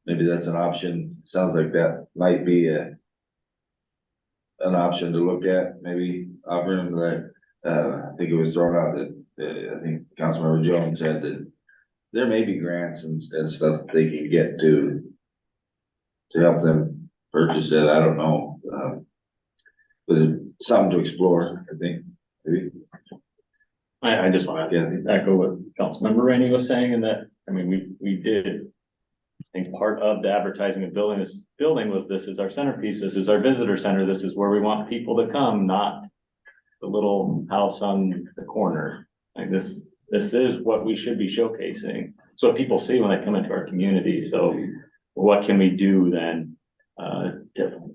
maybe that's an option. Sounds like that might be an option to look at. Maybe offering that, I think it was thrown out that, I think Councilmember Jones said that there may be grants and stuff that they can get to help them purchase it. I don't know, but it's something to explore, I think. Maybe. I just want to echo what Councilmember Rainey was saying, and that, I mean, we did, I think part of the advertising of building this building was, this is our centerpiece, this is our visitor center, this is where we want people to come, not the little house on the corner. Like this is what we should be showcasing. It's what people see when they come into our community. So what can we do then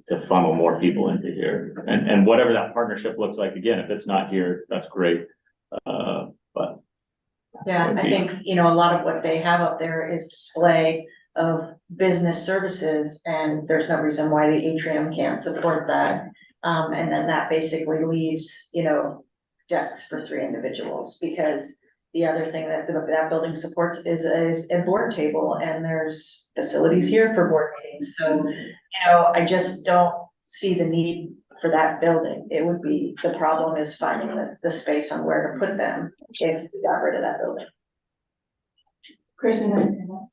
to funnel more people into here? And whatever that partnership looks like, again, if it's not here, that's great. But yeah, I think, you know, a lot of what they have up there is display of business services, and there's no reason why the atrium can't support that. And then that basically leaves, you know, desks for 3 individuals, because the other thing that that building supports is a board table, and there's facilities here for board meetings. So, you know, I just don't see the need for that building. It would be, the problem is finding the space on where to put them if we got rid of that building. Kristen?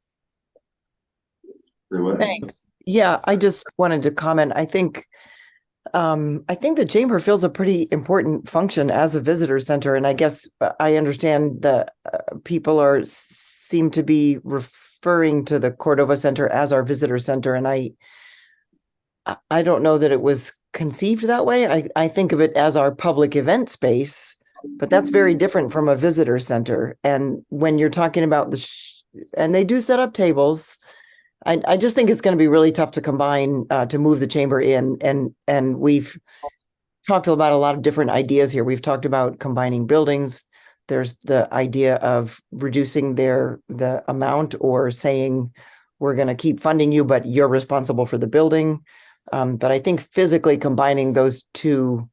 Thanks. Yeah, I just wanted to comment. I think the chamber fills a pretty important function as a visitor center, and I guess I understand that people seem to be referring to the Cordova Center as our visitor center, and I don't know that it was conceived that way. I think of it as our public event space, but that's very different from a visitor center. And when you're talking about and they do set up tables, I just think it's going to be really tough to combine, to move the chamber in. And we've talked about a lot of different ideas here. We've talked about combining buildings. There's the idea of reducing the amount, or saying we're going to keep funding you, but you're responsible for the building. But I think physically combining those two,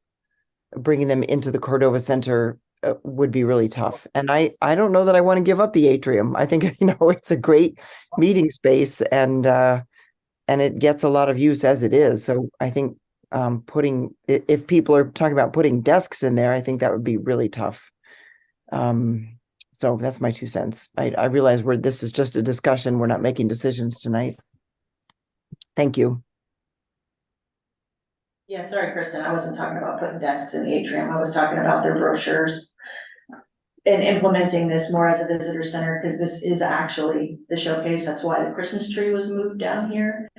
bringing them into the Cordova Center would be really tough. And I don't know that I want to give up the atrium. I think, it's a great meeting space and it gets a lot of use as it is. So I think if people are talking about putting desks in there, I think that would be really tough. So that's my 2 cents. I realize this is just a discussion. We're not making decisions tonight. Thank you. Yeah, sorry, Kristen, I wasn't talking about putting desks in the atrium, I was talking about their brochures. And implementing this more as a visitor center, because this is actually the showcase, that's why the Christmas tree was moved down here.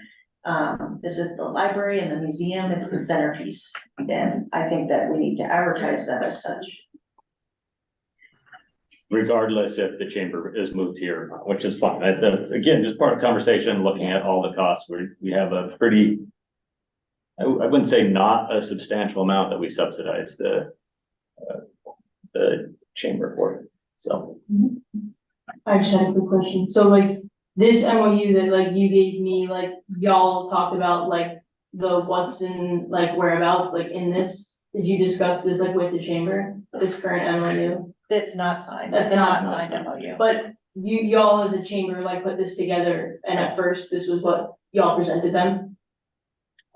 This is the library and the museum, it's the centerpiece, and I think that we need to advertise that as such. Regardless if the chamber is moved here, or not, which is fine. That's again, just part of the conversation, looking at all the costs. We have a pretty, I wouldn't say not a substantial amount that we subsidize the chamber for. So I just had a quick question. So like this MOU that like you gave me, like y'all talked about like the what's in like whereabouts, like in this, did you discuss this like with the chamber, this current MOU? It's not signed. That's It's not signed signed. MOU. But y'all as a chamber like put this together and at first this was what y'all presented them?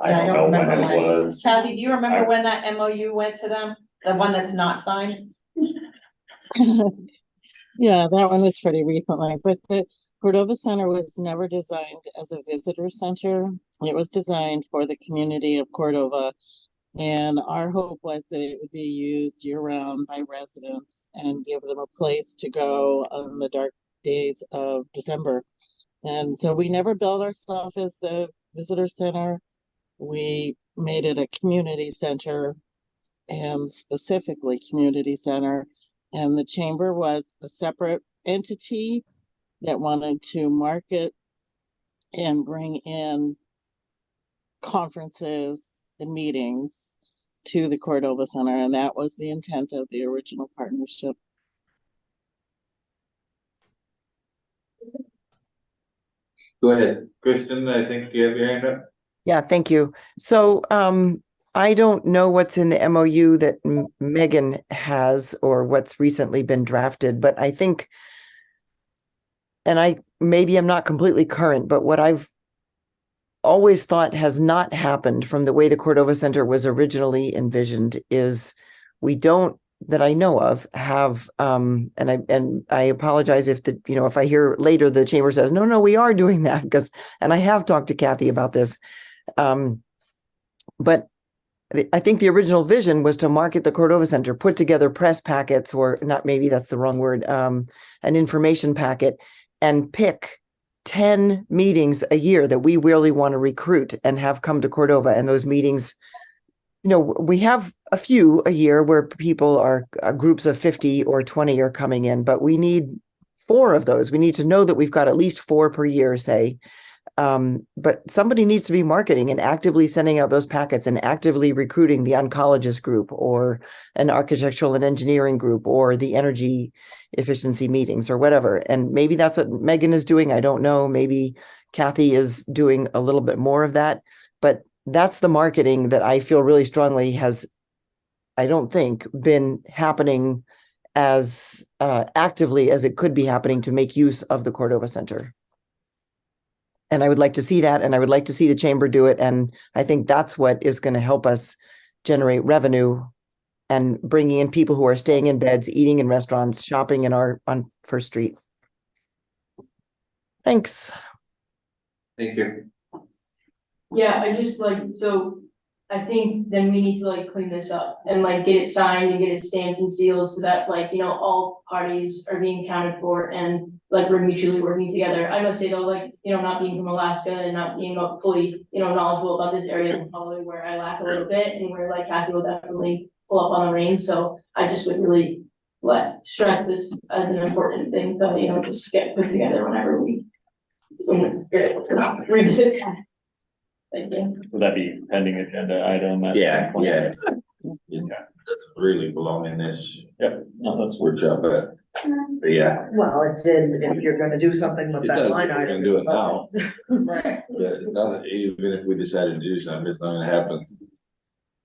I don't know when it was. Kathy, do you remember when that MOU went to them? The one that's not signed? Yeah, that one was pretty recently, but the Cordova Center was never designed as a visitor center. It was designed for the community of Cordova. And our hope was that it would be used year round by residents and give them a place to go on the dark days of December. And so we never billed ourselves as the visitor center. We made it a community center, and specifically community center. And the chamber was a separate entity that wanted to market and bring in conferences and meetings to the Cordova Center, and that was the intent of the original partnership. Go ahead, Kristen, I think you have your hand up. Yeah, thank you. So I don't know what's in the MOU that Megan has or what's recently been drafted, but I think, and maybe I'm not completely current, but what I've always thought has not happened from the way the Cordova Center was originally envisioned is we don't, that I know of, have and I apologize if if I hear later the chamber says no we are doing that, because and I have talked to Kathy about this, but I think the original vision was to market the Cordova Center, put together press packets, or not, maybe that's the wrong word, an information packet, and pick 10 meetings a year that we really want to recruit and have come to Cordova. And those meetings, we have a few a year where people are groups of 50 or 20 are coming in, but we need 4 of those. We need to know that we've got at least 4 per year, say. But somebody needs to be marketing and actively sending out those packets and actively recruiting the oncologist group or an architectural and engineering group or the energy efficiency meetings or whatever. And maybe that's what Megan is doing. I don't know. Maybe Kathy is doing a little bit more of that, but that's the marketing that I feel really strongly has, I don't think, been happening as actively as it could be happening to make use of the Cordova Center. And I would like to see that, and I would like to see the chamber do it. And I think that's what is going to help us generate revenue and bringing in people who are staying in beds, eating in restaurants, shopping on First Street. Thanks. Thank you. Yeah, I just so I think then we need to clean this up and get it signed and get it stamped and sealed so that all parties are being accounted for and we're mutually working together. I must say though, not being from Alaska and not being fully, knowledgeable about this area is probably where I lack a little bit and where Kathy will definitely pull up on the reins. So I just would really stress this as an important thing to, just get put together whenever we revisit that. Thank you. Would that be pending agenda item? Yeah, that's really belong in this. Yep, no, that's workshop, but But yeah, Well, it did, if you're gonna do something with it that does, line if we're item. gonna do it now, Right. but nothing, even if we decided to do something, it's not gonna happen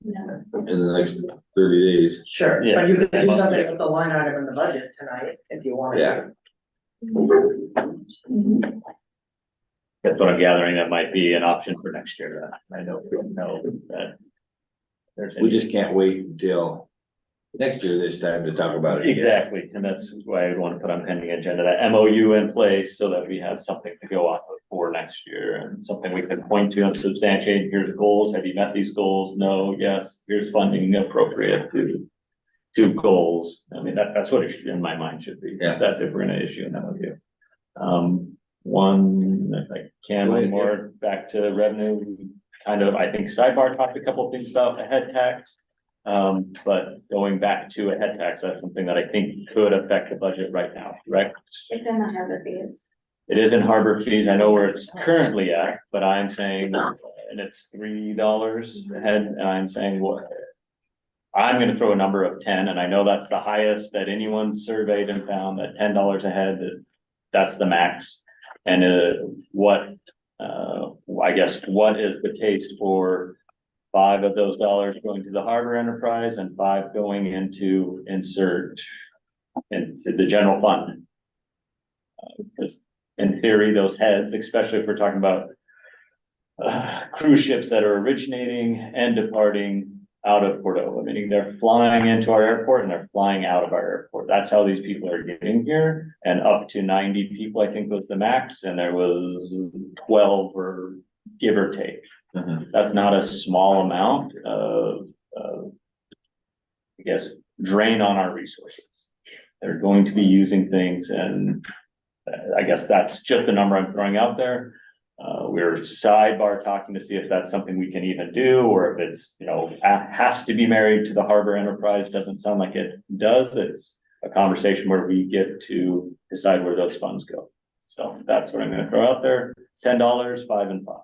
No. in the next 30 days. Sure, Yeah. but you could do Must something be. with the line item in the budget tonight if you wanted Yeah. to. That's what I'm gathering, that might be an option for next year, I don't know that. There's We any- just can't wait until next year this time to talk about it. Exactly, and that's why I want to put on pending agenda, that MOU in place, so that we have something to go off of for next year, and something we can point to and substantiate, here's the goals, have you met these goals? No, yes, here's funding appropriate to goals, I mean, that's what it should, in my mind, should be. Yeah. That's if we're gonna issue an MOU. One, if I can, Go one ahead, more, back to revenue, kind of, I think sidebar talked a couple of things about the head tax. But going back to a head tax, that's something that I think could affect the budget right now, correct? It's in the harbor fees. It is in harbor fees, I know where it's currently at, but I'm saying, and it's $3 a head, and I'm saying what? I'm gonna throw a number of 10, and I know that's the highest that anyone surveyed and found, that $10 a head, that's the max. And I guess, what is the taste for 5 of those dollars going to the harbor enterprise and 5 going into insert into the general fund? Because in theory, those heads, especially if we're talking about cruise ships that are originating and departing out of Cordova, meaning they're flying into our airport and they're flying out of our airport. That's how these people are getting here. And up to 90 people, I think, was the max, and there was 12 or give or take. Mhm. That's not a small amount of, I guess, drain on our resources. They're going to be using things, and I guess that's just the number I'm throwing out there. We're sidebar talking to see if that's something we can even do, or if it's, has to be married to the harbor enterprise. Doesn't sound like it does. It's a conversation where we get to decide where those funds go. So that's what I'm gonna throw out there. $10, 5 and 5.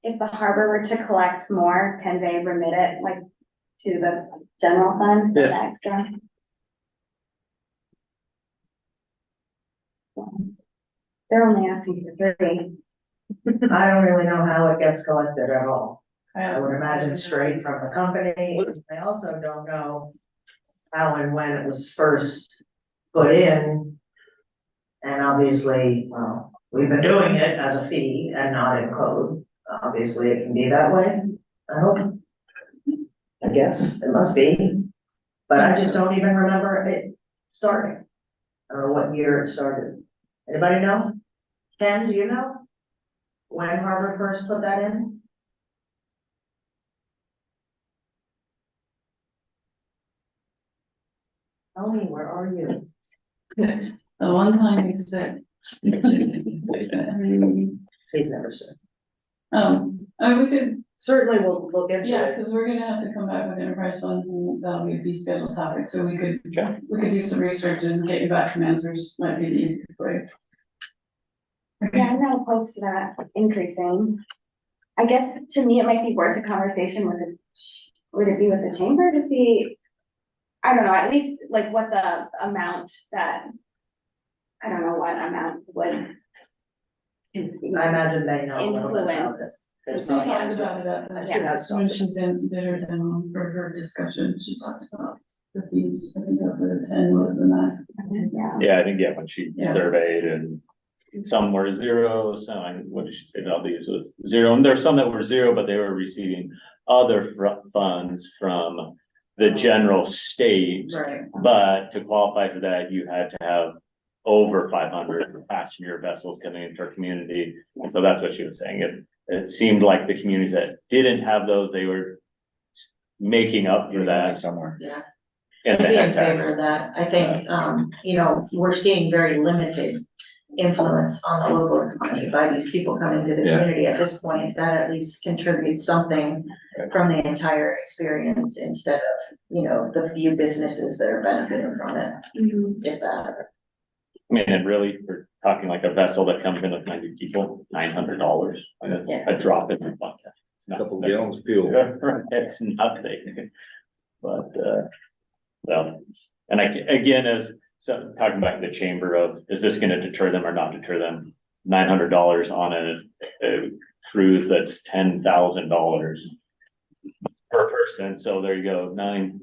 If the harbor were to collect more, can they remit it like to the general fund, for the extra? They're only asking for 3. I don't really know how it gets collected at all. I would imagine straight from the company. I also don't know how and when it was first put in. And obviously, we've been doing it as a fee and not in code. Obviously, it can be that way. I hope. I guess it must be. But I just don't even remember it starting. Or what year it started. Anybody know? Ken, do you know? When Harbor first put that in? Tony, where are you? The one time he said. He's never said. We could, Certainly we'll look into yeah, it. because we're gonna have to come back with enterprise funds, and that'll be a fee schedule topic, so we could Okay. do some research and get you back some answers, might be the easiest way. Yeah, I'm not opposed to that increasing. I guess to me, it might be worth a conversation with would it be with the chamber to see? I don't know, at least like what the amount that, I don't know what amount would. I imagine they know a little bit about it. Influence. There's She no- talked about it at the, Yeah. when she did her demo for her discussion, she talked about the fees, I think that's what the 10 was the max. Yeah. Yeah, I think, when she Yeah. surveyed, and some were 0, some, what did she say about these, was 0, and there's some that were 0, but they were receiving other funds from the general state. Right. But to qualify for that, you had to have over 500 passenger vessels coming into our community, and so that's what she was saying. It seemed like the communities that didn't have those, they were making up for that. Somewhere. Yeah. in I'd the be in head tax. favor of that. I think, we're seeing very limited influence on the local economy by these people coming to the Yeah. community at this point. That at least contributes something from the entire experience instead of, the few businesses that are benefiting from it, if that. I mean, and really, we're talking like a vessel that comes in with 90 people, $900, and it's Yeah. a drop in the bucket. It's A not- couple gallons of fuel. It's nothing, but, So, and again, as so talking about the chamber of, is this gonna deter them or not deter them? $900 on a cruise that's $10,000 per person, so there you go, nine.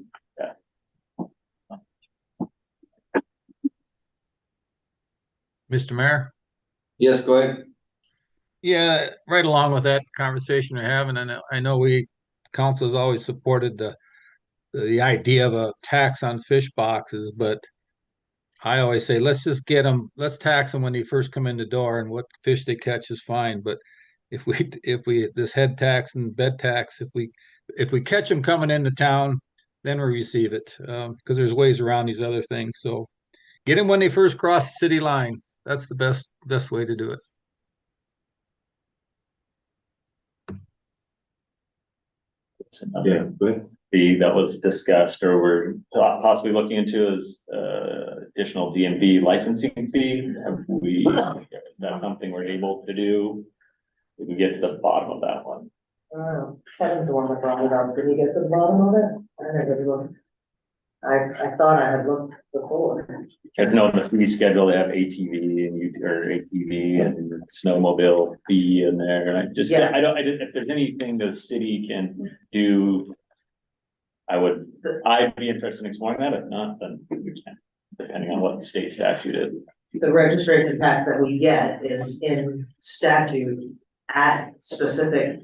Mr. Mayor? Yes, go ahead. Yeah, right along with that conversation we're having, and I know council has always supported the idea of a tax on fish boxes, but I always say, let's just let's tax them when they first come in the door, and what fish they catch is fine, but if this head tax and bed tax, if we catch them coming into town, then we receive it, because there's ways around these other things, so get them when they first cross the city line. That's the best way to do it. Yeah, good. That was discussed or we're possibly looking into is additional DMV licensing fee. Is that something we're able to do? Did we get to the bottom of that one? Kevin's the one that brought it up. Did he get to the bottom of it? I never looked. I thought I had looked before. I've known the fee schedule, they have ATV and snowmobile fee in there, and I if there's anything the city can do, I'd be interested in exploring that. If not, then we can, depending on what the state statute is. The registration tax that we get is in statute at specific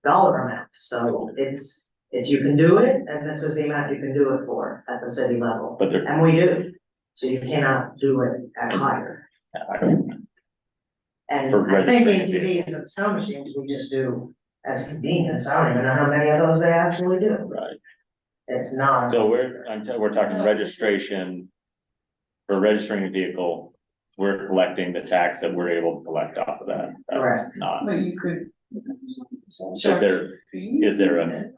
dollar amounts, so it's you can do it, and this is the amount you can do it for at the city level, and we do. So you cannot do it at higher. And For I think registration. ATVs and snow machines, we just do as convenience. I don't even know how many of those they actually do. Right. It's not. So we're talking registration. For registering a vehicle, we're collecting the tax that we're able to collect off of that. That's Correct. not. But you could. Is there a fee?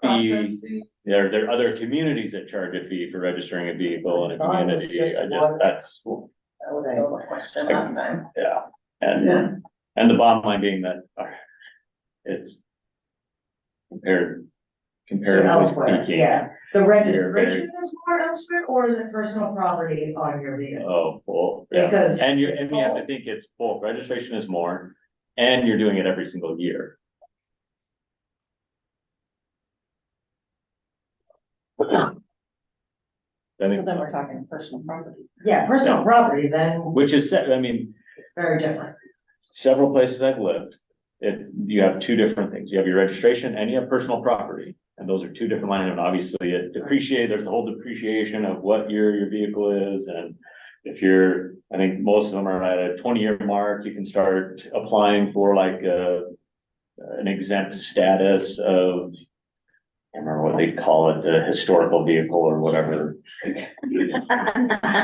Process fee. There are other communities that charge a fee for registering a vehicle in a community. That's, Question last time. yeah. Yeah. And the bottom line being that it's comparatively Elsewhere, speaking. yeah. The registration is more elsewhere, or is it personal property on your vehicle? Oh, well, yeah. Because And you it's have to both. think it's both. Registration is more, and you're doing it every single year. I So think, then we're talking personal property. Yeah, personal property, then which is, I mean, very different. several places I've lived, you have two different things. You have your registration and you have personal property. And those are two different lines, and obviously there's the whole depreciation of what year your vehicle is, and if I think most of them are at a 20-year mark, you can start applying for like an exempt status of, I can't remember what they call it, a historical vehicle or whatever.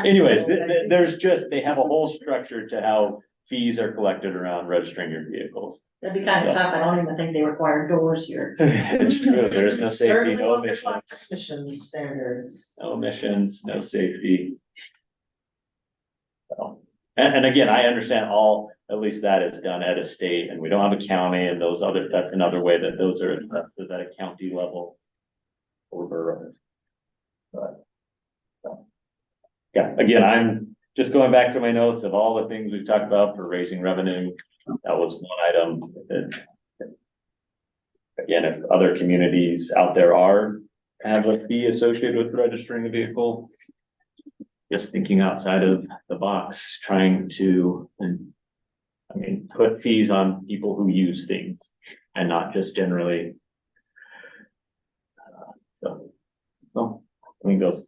Anyways, they have a whole structure to how fees are collected around registering your vehicles. That'd be kind of tough. I don't even think they require doors here. It's true, there's no safety, Certainly no won't emissions, apply emissions standards. no emissions, no safety. So, and again, I understand at least that is done at a state, and we don't have a county, and that's another way that those are assessed at a county level. Or borough. But, so, yeah, again, I'm just going back to my notes of all the things we've talked about for raising revenue. That was one item that, again, if other communities out there have a fee associated with registering a vehicle, just thinking outside of the box, trying to, put fees on people who use things and not just generally. I think that's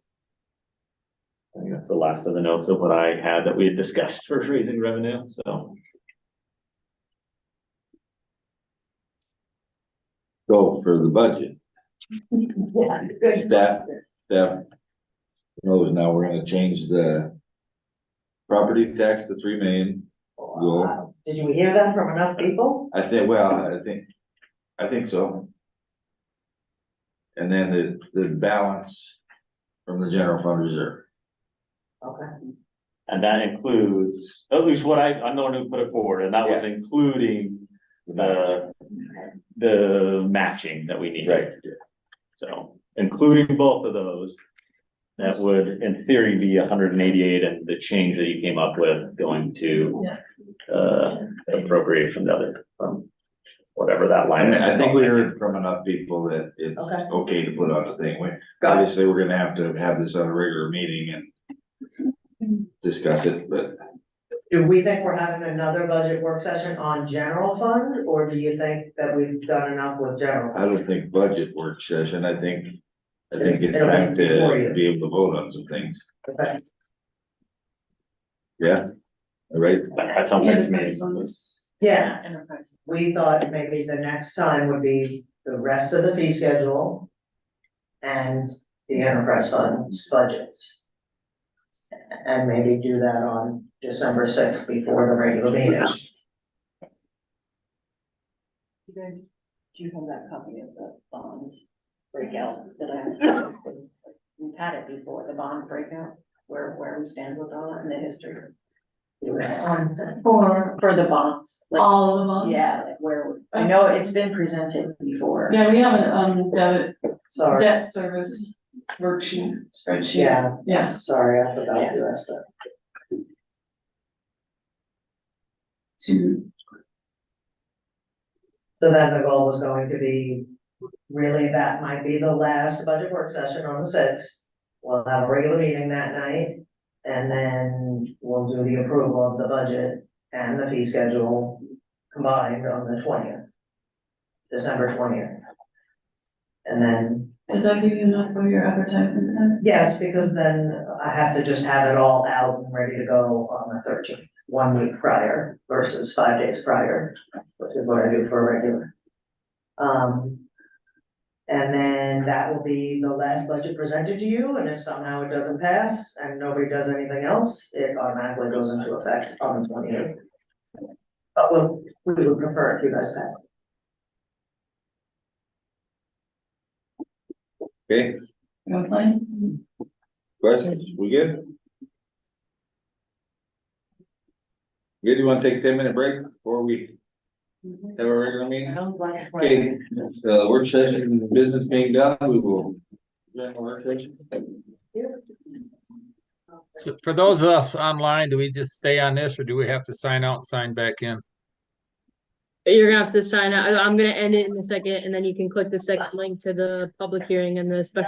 the last of the notes of what I had that we had discussed for raising revenue, so. So for the budget, Yeah, good. that knows now we're gonna change the property tax to 3 million. Go. Did you hear that from enough people? I think so. And then the balance from the general fund reserve. Okay. And that includes, at least what I'm the one who put it forward, and that was including the matching that we need. Right. So, including both of those, That would, in theory, be 188, and the change that you came up with going to appropriate from the other, from whatever that I line mean, is. I think we heard from enough people that it's Okay. okay to put out the thing. Got it. Obviously, we're gonna have to have this on a regular meeting and discuss it, but Do we think we're having another budget work session on general fund, or do you think that we've done enough with general? I don't think budget work session. I think it's It'll be time before you. to be able to vote on some things. Okay. Yeah, all right. That sounds like to me. Enterprise funds. Yeah, Enterprise. we thought maybe the next time would be the rest of the fee schedule and the enterprise funds budgets. And maybe do that on December 6th before the regular meeting. You guys, do you have that copy of the bonds breakout that I, we've had it before, the bond breakout, where we stand with all that in the history? For the bonds. like, All of the bonds? Yeah, like where, I know it's been presented before. Yeah, we have a, debit, Sorry, debt service worksheet, spreadsheet. yeah, Yes. sorry, I forgot to do that stuff. So then the goal was going to be, really, that might be the last budget work session on the 6th. We'll have a regular meeting that night, and then we'll do the approval of the budget and the fee schedule combined on the 20th. December 20th. And then, Does that give you enough for your advertisement time? yes, because then I have to just have it all out and ready to go on the 13th, 1 week prior versus 5 days prior, which is what I do for a regular. And then that will be the last budget presented to you, and if somehow it doesn't pass and nobody does anything else, it automatically goes into effect on the 28th. But we would prefer if you guys pass. Okay, Okay. questions? We good? Good, you wanna take a 10-minute break before we have a regular meeting? Okay, work session, business being done, we will. Work session. So for those of us online, do we just stay on this or do we have to sign out and sign back in? You're gonna have to sign out. I'm gonna end it in a second, and then you can click the second link to the public hearing and the special